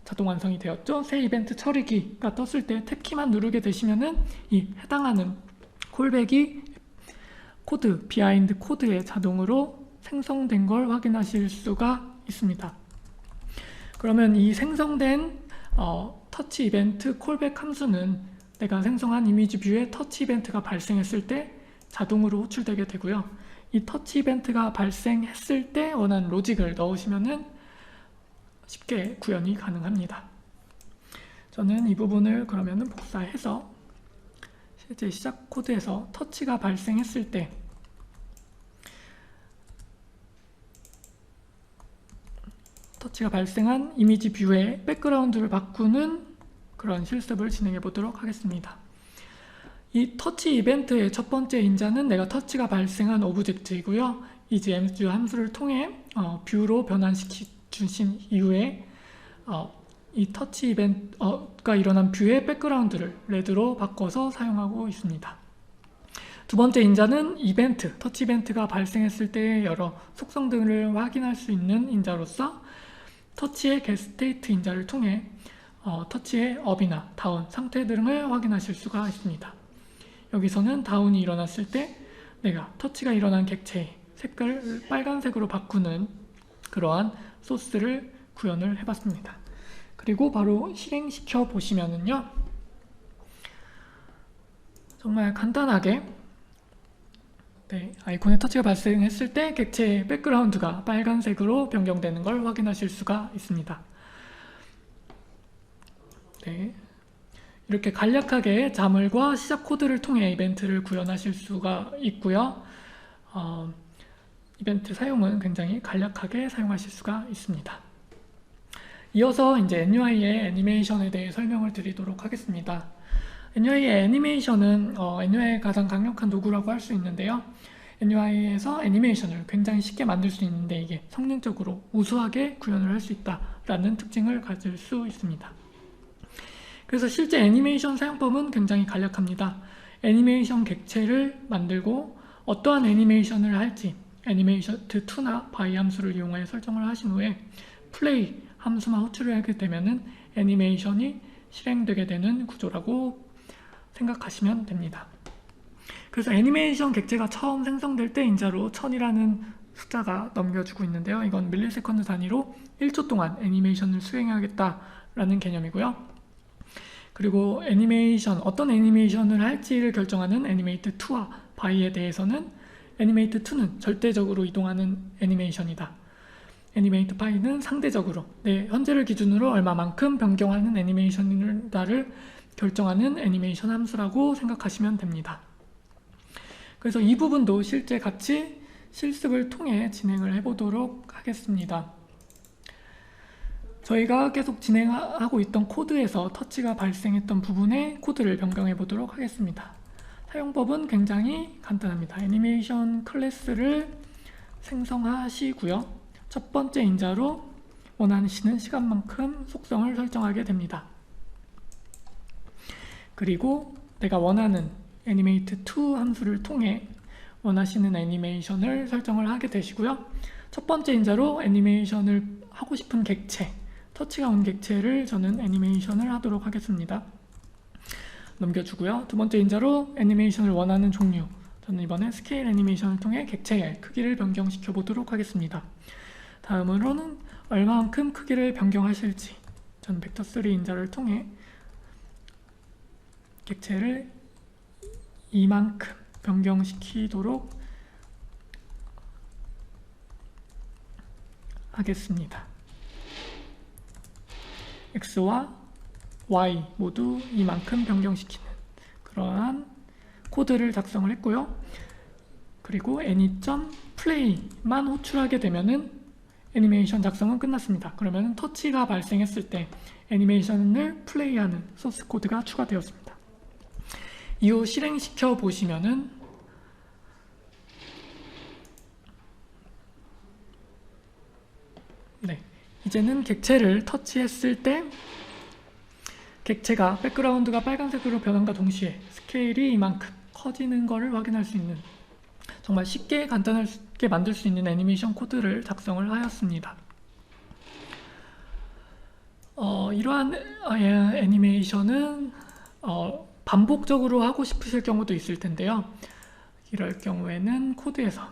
자동 완성이 되었죠. 새 이벤트 처리기가 떴을 때 탭키만 누르게 되시면은 이 해당하는 콜백이 비하인드 코드에 자동으로 생성된 걸 확인하실 수가 있습니다. 그러면 이 생성된 터치 이벤트 콜백 함수는 내가 생성한 이미지 뷰에 터치 이벤트가 발생했을 때 자동으로 호출되게 되고요. 이 터치 이벤트가 발생했을 때 원하는 로직을 넣으시면은 쉽게 구현이 가능합니다. 저는 이 부분을 그러면은 복사해서 실제 시작 코드에서 터치가 발생했을 때 터치가 발생한 이미지 뷰의 백그라운드를 바꾸는 그런 실습을 진행해 보도록 하겠습니다. 이 터치 이벤트의 첫 번째 인자는 내가 터치가 발생한 오브젝트이고요. EasyMS 함수를 통해 뷰로 변환시키 주신 이후에 이 터치 이벤트가 일어난 뷰의 백그라운드를 레드로 바꿔서 사용하고 있습니다. 두 번째 인자는 이벤트, 터치 이벤트가 발생했을 때의 여러 속성 등을 확인할 수 있는 인자로서 터치의 getState 인자를 통해 터치의 업이나 다운 상태 등을 확인하실 수가 있습니다. 여기서는 다운이 일어났을 때 내가 터치가 일어난 객체의 색깔을 빨간색으로 바꾸는 그러한 소스를 구현을 해봤습니다. 그리고 바로 실행시켜 보시면은요, 정말 간단하게 아이콘의 터치가 발생했을 때 객체의 백그라운드가 빨간색으로 변경되는 걸 확인하실 수가 있습니다. 이렇게 간략하게 자물과 시작 코드를 통해 이벤트를 구현하실 수가 있고요. 이벤트 사용은 굉장히 간략하게 사용하실 수가 있습니다. 이어서 이제 NUI의 애니메이션에 대해 설명을 드리도록 하겠습니다. NUI의 애니메이션은 NUI의 가장 강력한 도구라고 할 수 있는데요. NUI에서 애니메이션을 굉장히 쉽게 만들 수 있는데 이게 성능적으로 우수하게 구현을 할 수 있다라는 특징을 가질 수 있습니다. 그래서 실제 애니메이션 사용법은 굉장히 간략합니다. 애니메이션 객체를 만들고 어떠한 애니메이션을 할지 애니메이션2나 by 함수를 이용하여 설정을 하신 후에 플레이 함수만 호출을 하게 되면은 애니메이션이 실행되게 되는 구조라고 생각하시면 됩니다. 그래서 애니메이션 객체가 처음 생성될 때 인자로 1000이라는 숫자가 넘겨주고 있는데요. 이건 밀리세컨드 단위로 1초 동안 애니메이션을 수행하겠다라는 개념이고요. 그리고 어떤 애니메이션을 할지를 결정하는 애니메이트2와 by에 대해서는 애니메이트2는 절대적으로 이동하는 애니메이션이다. 애니메이트 by는 상대적으로 현재를 기준으로 얼마만큼 변경하는 애니메이션이다를 결정하는 애니메이션 함수라고 생각하시면 됩니다. 그래서 이 부분도 실제 같이 실습을 통해 진행을 해보도록 하겠습니다. 저희가 계속 진행하고 있던 코드에서 터치가 발생했던 부분의 코드를 변경해 보도록 하겠습니다. 사용법은 굉장히 간단합니다. 애니메이션 클래스를 생성하시고요. 첫 번째 인자로 원하시는 시간만큼 속성을 설정하게 됩니다. 그리고 내가 원하는 애니메이트2 함수를 통해 원하시는 애니메이션을 설정을 하게 되시고요. 첫 번째 인자로 애니메이션을 하고 싶은 객체, 터치가 온 객체를 저는 애니메이션을 하도록 하겠습니다. 넘겨주고요. 두 번째 인자로 애니메이션을 원하는 종류, 저는 이번에 스케일 애니메이션을 통해 객체의 크기를 변경시켜 보도록 하겠습니다. 다음으로는 얼마만큼 크기를 변경하실지, 저는 벡터3 인자를 통해 객체를 이만큼 변경시키도록 하겠습니다. X와 Y 모두 이만큼 변경시키는 그러한 코드를 작성을 했고요. 그리고 any.play만 호출하게 되면은 애니메이션 작성은 끝났습니다. 그러면 터치가 발생했을 때 애니메이션을 플레이하는 소스 코드가 추가되었습니다. 이후 실행시켜 보시면은 이제는 객체를 터치했을 때 객체가 백그라운드가 빨간색으로 변함과 동시에 스케일이 이만큼 커지는 것을 확인할 수 있는 정말 쉽게 간단하게 만들 수 있는 애니메이션 코드를 작성을 하였습니다. 이러한 애니메이션은 반복적으로 하고 싶으실 경우도 있을 텐데요. 이럴 경우에는 코드에서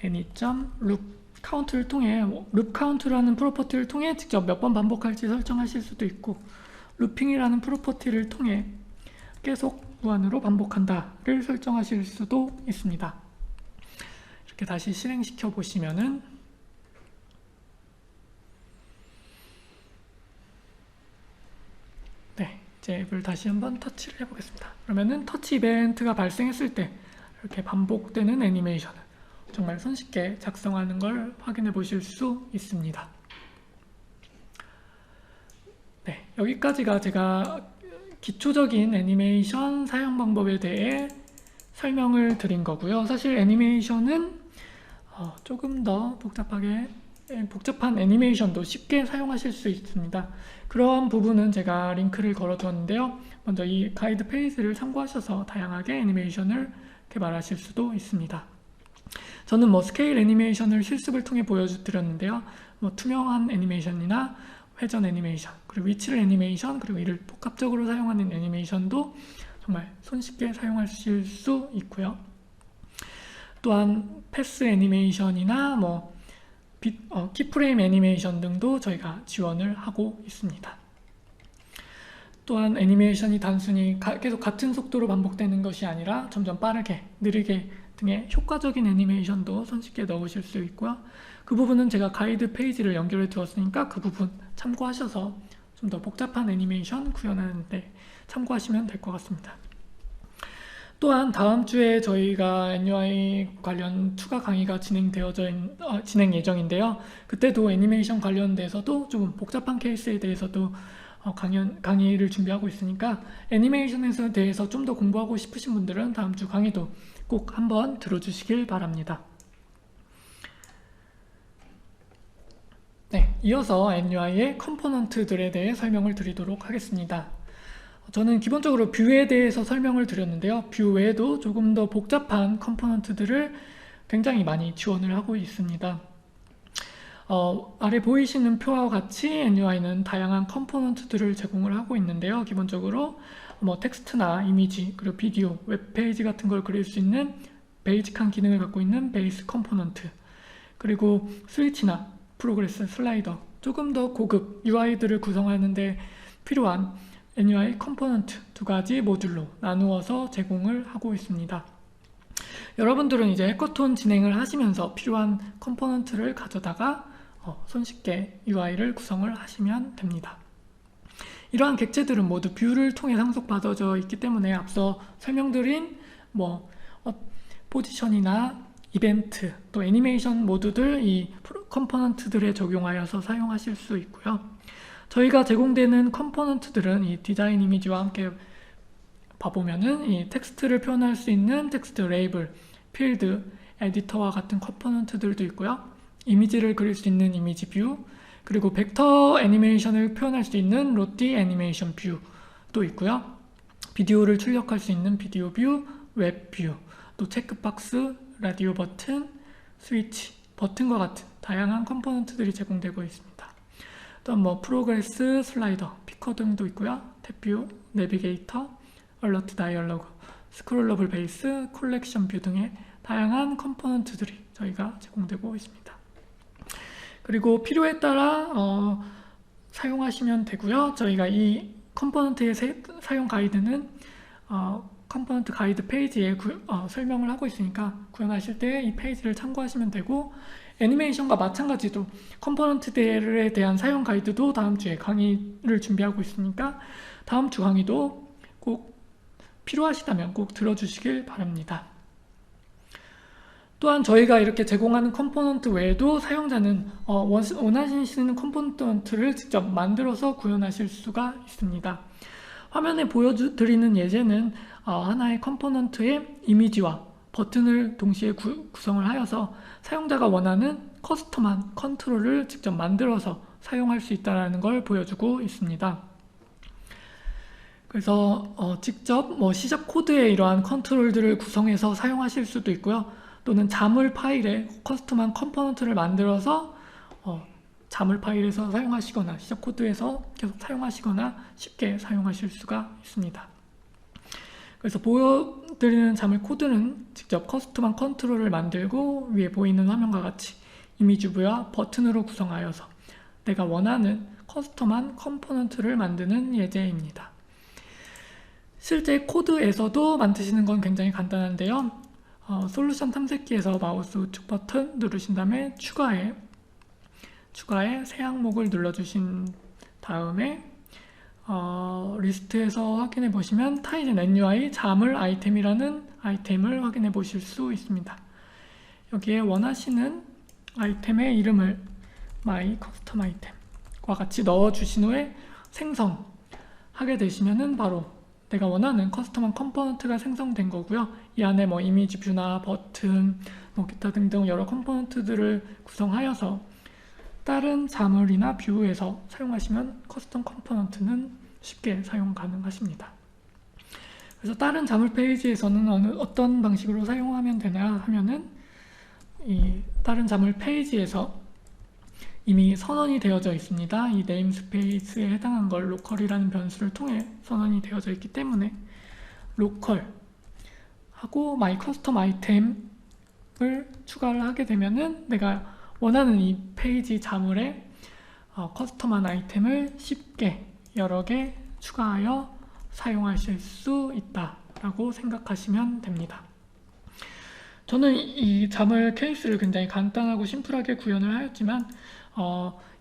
any.loop 카운트를 통해 loop 카운트라는 프로퍼티를 통해 직접 몇 번 반복할지 설정하실 수도 있고 루핑이라는 프로퍼티를 통해 계속 무한으로 반복한다를 설정하실 수도 있습니다. 이렇게 다시 실행시켜 보시면은 이제 앱을 다시 한번 터치를 해보겠습니다. 그러면은 터치 이벤트가 발생했을 때 이렇게 반복되는 애니메이션을 정말 손쉽게 작성하는 걸 확인해 보실 수 있습니다. 네, 여기까지가 제가 기초적인 애니메이션 사용 방법에 대해 설명을 드린 거고요. 사실 애니메이션은 조금 더 복잡한 애니메이션도 쉽게 사용하실 수 있습니다. 그런 부분은 제가 링크를 걸어 두었는데요. 먼저 이 가이드 페이지를 참고하셔서 다양하게 애니메이션을 개발하실 수도 있습니다. 저는 스케일 애니메이션을 실습을 통해 보여드렸는데요. 투명한 애니메이션이나 회전 애니메이션, 그리고 위치를 애니메이션, 그리고 이를 복합적으로 사용하는 애니메이션도 정말 손쉽게 사용하실 수 있고요. 또한 패스 애니메이션이나 키프레임 애니메이션 등도 저희가 지원을 하고 있습니다. 또한 애니메이션이 단순히 계속 같은 속도로 반복되는 것이 아니라 점점 빠르게, 느리게 등의 효과적인 애니메이션도 손쉽게 넣으실 수 있고요. 그 부분은 제가 가이드 페이지를 연결해 두었으니까 그 부분 참고하셔서 좀 더 복잡한 애니메이션 구현하는 데 참고하시면 될 것 같습니다. 또한 다음 주에 저희가 NUI 관련 추가 강의가 진행 예정인데요. 그때도 애니메이션 관련돼서도 좀 복잡한 케이스에 대해서도 강의를 준비하고 있으니까 애니메이션에 대해서 좀 더 공부하고 싶으신 분들은 다음 주 강의도 꼭 한번 들어주시길 바랍니다. 네, 이어서 NUI의 컴포넌트들에 대해 설명을 드리도록 하겠습니다. 저는 기본적으로 뷰에 대해서 설명을 드렸는데요. 뷰 외에도 조금 더 복잡한 컴포넌트들을 굉장히 많이 지원을 하고 있습니다. 아래 보이시는 표와 같이 NUI는 다양한 컴포넌트들을 제공을 하고 있는데요. 기본적으로 텍스트나 이미지, 그리고 비디오, 웹페이지 같은 걸 그릴 수 있는 베이직한 기능을 갖고 있는 베이스 컴포넌트, 그리고 스위치나 프로그레스, 슬라이더, 조금 더 고급 UI들을 구성하는 데 필요한 NUI 컴포넌트 두 가지 모듈로 나누어서 제공을 하고 있습니다. 여러분들은 이제 해커톤 진행을 하시면서 필요한 컴포넌트를 가져다가 손쉽게 UI를 구성을 하시면 됩니다. 이러한 객체들은 모두 뷰를 통해 상속받아져 있기 때문에 앞서 설명드린 포지션이나 이벤트, 또 애니메이션 모두들 이 컴포넌트들에 적용하여서 사용하실 수 있고요. 저희가 제공되는 컴포넌트들은 이 디자인 이미지와 함께 봐보면은 이 텍스트를 표현할 수 있는 텍스트 레이블, 필드, 에디터와 같은 컴포넌트들도 있고요. 이미지를 그릴 수 있는 이미지 뷰, 그리고 벡터 애니메이션을 표현할 수 있는 로티 애니메이션 뷰도 있고요. 비디오를 출력할 수 있는 비디오 뷰, 웹 뷰, 또 체크박스, 라디오 버튼, 스위치, 버튼과 같은 다양한 컴포넌트들이 제공되고 있습니다. 또한 프로그레스, 슬라이더, 피커 등도 있고요. 탭 뷰, 내비게이터, 얼러트 다이얼로그, 스크롤러블 베이스, 콜렉션 뷰 등의 다양한 컴포넌트들이 저희가 제공되고 있습니다. 그리고 필요에 따라 사용하시면 되고요. 저희가 이 컴포넌트의 사용 가이드는 컴포넌트 가이드 페이지에 설명을 하고 있으니까 구현하실 때 이 페이지를 참고하시면 되고, 애니메이션과 마찬가지로 컴포넌트들에 대한 사용 가이드도 다음 주에 강의를 준비하고 있으니까 다음 주 강의도 꼭 필요하시다면 꼭 들어주시길 바랍니다. 또한 저희가 이렇게 제공하는 컴포넌트 외에도 사용자는 원하시는 컴포넌트를 직접 만들어서 구현하실 수가 있습니다. 화면에 보여드리는 예제는 하나의 컴포넌트의 이미지와 버튼을 동시에 구성을 하여서 사용자가 원하는 커스텀한 컨트롤을 직접 만들어서 사용할 수 있다는 걸 보여주고 있습니다. 그래서 직접 시작 코드에 이러한 컨트롤들을 구성해서 사용하실 수도 있고요. 또는 자물 파일에 커스텀한 컴포넌트를 만들어서 자물 파일에서 사용하시거나 시작 코드에서 계속 사용하시거나 쉽게 사용하실 수가 있습니다. 그래서 보여드리는 자물 코드는 직접 커스텀한 컨트롤을 만들고 위에 보이는 화면과 같이 이미지 뷰와 버튼으로 구성하여서 내가 원하는 커스텀한 컴포넌트를 만드는 예제입니다. 실제 코드에서도 만드시는 건 굉장히 간단한데요. 솔루션 탐색기에서 마우스 우측 버튼 누르신 다음에 추가에 새 항목을 눌러주신 다음에 리스트에서 확인해 보시면 타이젠 NUI 자물 아이템이라는 아이템을 확인해 보실 수 있습니다. 여기에 원하시는 아이템의 이름을 my custom item과 같이 넣어주신 후에 생성하게 되시면은 바로 내가 원하는 커스텀한 컴포넌트가 생성된 거고요. 이 안에 뭐 이미지 뷰나 버튼, 뭐 기타 등등 여러 컴포넌트들을 구성하여서 다른 자물이나 뷰에서 사용하시면 커스텀 컴포넌트는 쉽게 사용 가능하십니다. 그래서 다른 자물 페이지에서는 어떤 방식으로 사용하면 되냐 하면은 이 다른 자물 페이지에서 이미 선언이 되어져 있습니다. 이 네임스페이스에 해당한 걸 로컬이라는 변수를 통해 선언이 되어져 있기 때문에 로컬 하고 my custom item을 추가를 하게 되면은 내가 원하는 이 페이지 자물에 커스텀한 아이템을 쉽게 여러 개 추가하여 사용하실 수 있다라고 생각하시면 됩니다. 저는 이 자물 케이스를 굉장히 간단하고 심플하게 구현을 하였지만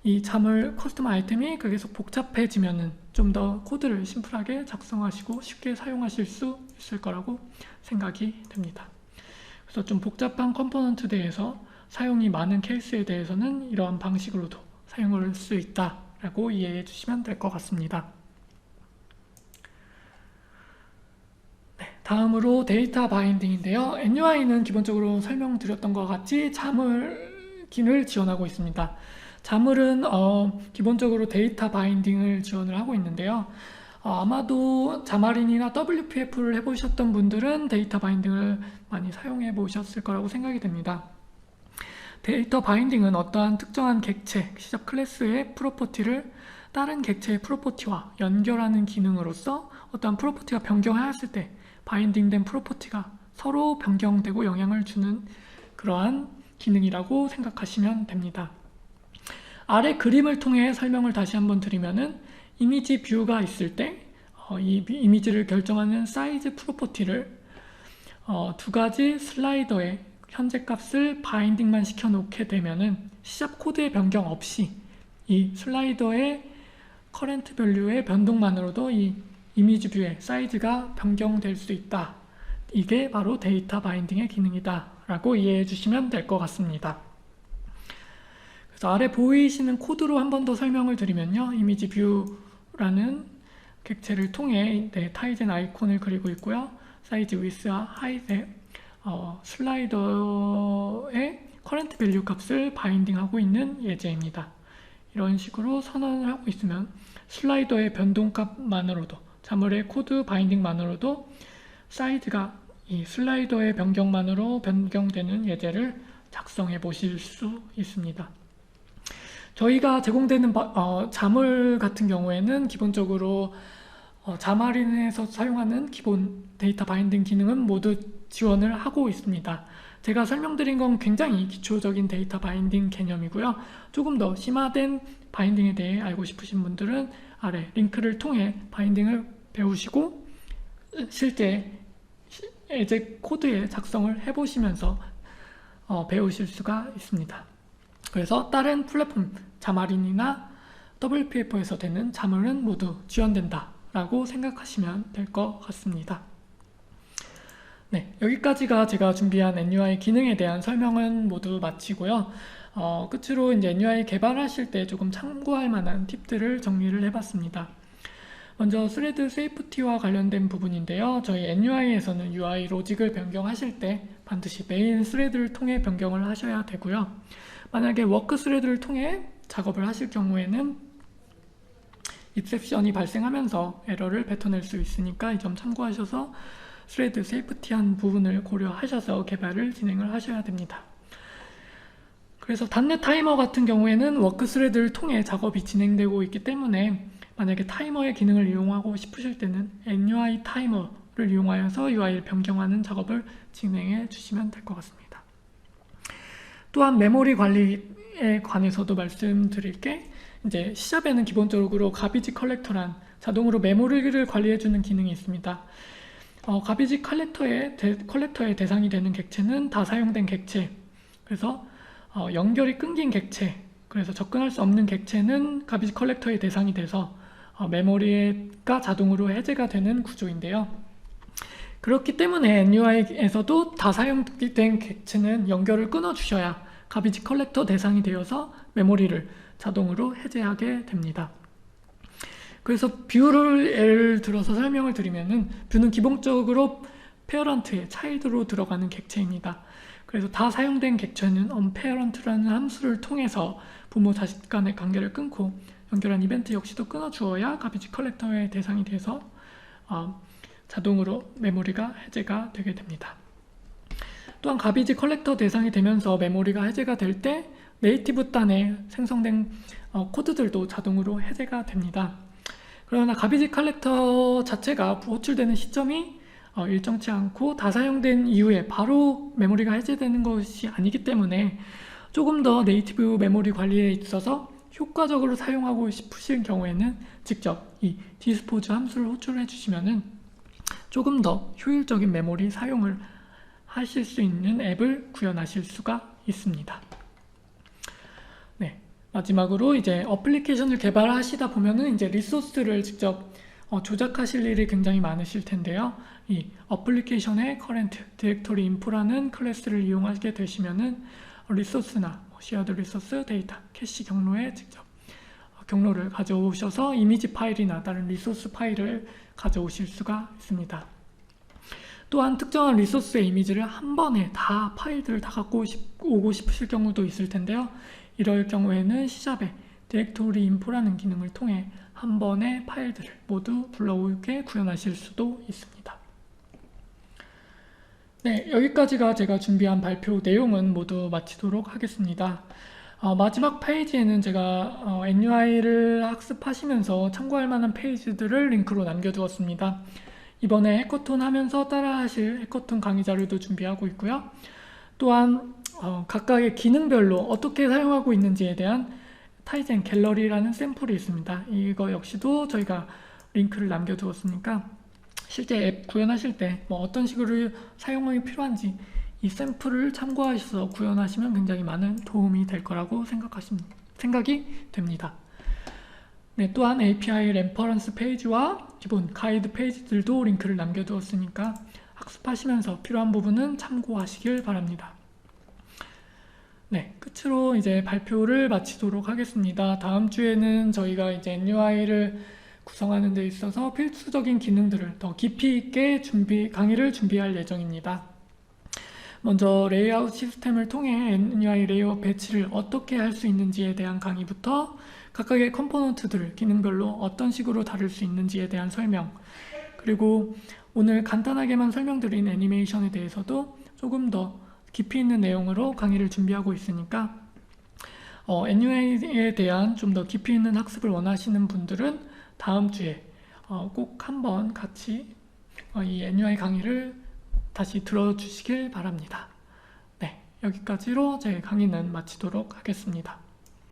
이 자물 커스텀 아이템이 계속 복잡해지면은 좀 더 코드를 심플하게 작성하시고 쉽게 사용하실 수 있을 거라고 생각이 됩니다. 그래서 좀 복잡한 컴포넌트 대해서 사용이 많은 케이스에 대해서는 이러한 방식으로도 사용할 수 있다라고 이해해 주시면 될 것 같습니다. 네, 다음으로 데이터 바인딩인데요. NUI는 기본적으로 설명드렸던 것과 같이 자물기를 지원하고 있습니다. 자물은 기본적으로 데이터 바인딩을 지원을 하고 있는데요. 아마도 자마린이나 WPF를 해보셨던 분들은 데이터 바인딩을 많이 사용해 보셨을 거라고 생각이 됩니다. 데이터 바인딩은 어떠한 특정한 객체, 시작 클래스의 프로퍼티를 다른 객체의 프로퍼티와 연결하는 기능으로서 어떠한 프로퍼티가 변경하였을 때 바인딩된 프로퍼티가 서로 변경되고 영향을 주는 그러한 기능이라고 생각하시면 됩니다. 아래 그림을 통해 설명을 다시 한번 드리면은 이미지 뷰가 있을 때 이 이미지를 결정하는 사이즈 프로퍼티를 두 가지 슬라이더에 현재 값을 바인딩만 시켜 놓게 되면은 시작 코드의 변경 없이 이 슬라이더의 커런트 밸류의 변동만으로도 이 이미지 뷰의 사이즈가 변경될 수 있다. 이게 바로 데이터 바인딩의 기능이다 라고 이해해 주시면 될 것 같습니다. 그래서 아래 보이시는 코드로 한 번 더 설명을 드리면요. 이미지 뷰라는 객체를 통해 타이젠 아이콘을 그리고 있고요. 사이즈 위스와 하이트에 슬라이더의 커런트 밸류 값을 바인딩하고 있는 예제입니다. 이런 식으로 선언을 하고 있으면 슬라이더의 변동값만으로도 자물의 코드 바인딩만으로도 사이즈가 이 슬라이더의 변경만으로 변경되는 예제를 작성해 보실 수 있습니다. 저희가 제공되는 자물 같은 경우에는 기본적으로 자마린에서 사용하는 기본 데이터 바인딩 기능은 모두 지원을 하고 있습니다. 제가 설명드린 건 굉장히 기초적인 데이터 바인딩 개념이고요. 조금 더 심화된 바인딩에 대해 알고 싶으신 분들은 아래 링크를 통해 바인딩을 배우시고 실제 예제 코드에 작성을 해보시면서 배우실 수가 있습니다. 그래서 다른 플랫폼 자마린이나 WPF에서 되는 자물은 모두 지원된다 라고 생각하시면 될 것 같습니다. 네, 여기까지가 제가 준비한 NUI 기능에 대한 설명은 모두 마치고요. 끝으로 이제 NUI 개발하실 때 조금 참고할 만한 팁들을 정리를 해봤습니다. 먼저 스레드 세이프티와 관련된 부분인데요. 저희 NUI에서는 UI 로직을 변경하실 때 반드시 메인 스레드를 통해 변경을 하셔야 되고요. 만약에 워크 스레드를 통해 작업을 하실 경우에는 입셉션이 발생하면서 에러를 뱉어낼 수 있으니까 이 점 참고하셔서 스레드 세이프티한 부분을 고려하셔서 개발을 진행을 하셔야 됩니다. 그래서 단넷 타이머 같은 경우에는 워크 스레드를 통해 작업이 진행되고 있기 때문에 만약에 타이머의 기능을 이용하고 싶으실 때는 NUI 타이머를 이용하여서 UI를 변경하는 작업을 진행해 주시면 될 것 같습니다. 또한 메모리 관리에 관해서도 말씀드릴 게 이제 C샵에는 기본적으로 가비지 컬렉터란 자동으로 메모리를 관리해주는 기능이 있습니다. 가비지 컬렉터의 대상이 되는 객체는 다 사용된 객체, 그래서 연결이 끊긴 객체, 그래서 접근할 수 없는 객체는 가비지 컬렉터의 대상이 돼서 메모리가 자동으로 해제가 되는 구조인데요. 그렇기 때문에 NUI에서도 다 사용된 객체는 연결을 끊어주셔야 가비지 컬렉터 대상이 되어서 메모리를 자동으로 해제하게 됩니다. 그래서 뷰를 예를 들어서 설명을 드리면은, 뷰는 기본적으로 페어런트의 차일드로 들어가는 객체입니다. 그래서 다 사용된 객체는 unparent라는 함수를 통해서 부모 자식 간의 관계를 끊고 연결한 이벤트 역시도 끊어주어야 가비지 컬렉터의 대상이 돼서 자동으로 메모리가 해제가 되게 됩니다. 또한 가비지 컬렉터 대상이 되면서 메모리가 해제가 될 때 네이티브 단에 생성된 코드들도 자동으로 해제가 됩니다. 그러나 가비지 컬렉터 자체가 호출되는 시점이 일정치 않고 다 사용된 이후에 바로 메모리가 해제되는 것이 아니기 때문에 조금 더 네이티브 메모리 관리에 있어서 효과적으로 사용하고 싶으신 경우에는 직접 이 디스포즈 함수를 호출해 주시면은 조금 더 효율적인 메모리 사용을 하실 수 있는 앱을 구현하실 수가 있습니다. 네, 마지막으로 이제 어플리케이션을 개발하시다 보면은 이제 리소스를 직접 조작하실 일이 굉장히 많으실 텐데요. 이 어플리케이션의 current 디렉토리 info라는 클래스를 이용하게 되시면은 리소스나 쉐어드 리소스, 데이터, 캐시 경로에 직접 경로를 가져오셔서 이미지 파일이나 다른 리소스 파일을 가져오실 수가 있습니다. 또한 특정한 리소스의 이미지를 한 번에 다 파일들을 다 갖고 오고 싶으실 경우도 있을 텐데요. 이럴 경우에는 C샵의 디렉토리 인포라는 기능을 통해 한 번에 파일들을 모두 불러오게 구현하실 수도 있습니다. 네, 여기까지가 제가 준비한 발표 내용은 모두 마치도록 하겠습니다. 마지막 페이지에는 제가 NUI를 학습하시면서 참고할 만한 페이지들을 링크로 남겨두었습니다. 이번에 해커톤 하면서 따라하실 해커톤 강의 자료도 준비하고 있고요. 또한 각각의 기능별로 어떻게 사용하고 있는지에 대한 타이젠 갤러리라는 샘플이 있습니다. 이거 역시도 저희가 링크를 남겨두었으니까 실제 앱 구현하실 때 뭐 어떤 식으로 사용이 필요한지 이 샘플을 참고하셔서 구현하시면 굉장히 많은 도움이 될 거라고 생각이 됩니다. 네, 또한 API 레퍼런스 페이지와 기본 가이드 페이지들도 링크를 남겨두었으니까 학습하시면서 필요한 부분은 참고하시길 바랍니다. 네, 끝으로 이제 발표를 마치도록 하겠습니다. 다음 주에는 저희가 이제 NUI를 구성하는 데 있어서 필수적인 기능들을 더 깊이 있게 강의를 준비할 예정입니다. 먼저 레이아웃 시스템을 통해 NUI 레이아웃 배치를 어떻게 할 수 있는지에 대한 강의부터 각각의 컴포넌트들을 기능별로 어떤 식으로 다룰 수 있는지에 대한 설명, 그리고 오늘 간단하게만 설명드린 애니메이션에 대해서도 조금 더 깊이 있는 내용으로 강의를 준비하고 있으니까 NUI에 대한 좀 더 깊이 있는 학습을 원하시는 분들은 다음 주에 꼭 한번 같이 이 NUI 강의를 다시 들어주시길 바랍니다. 네, 여기까지로 제 강의는 마치도록 하겠습니다.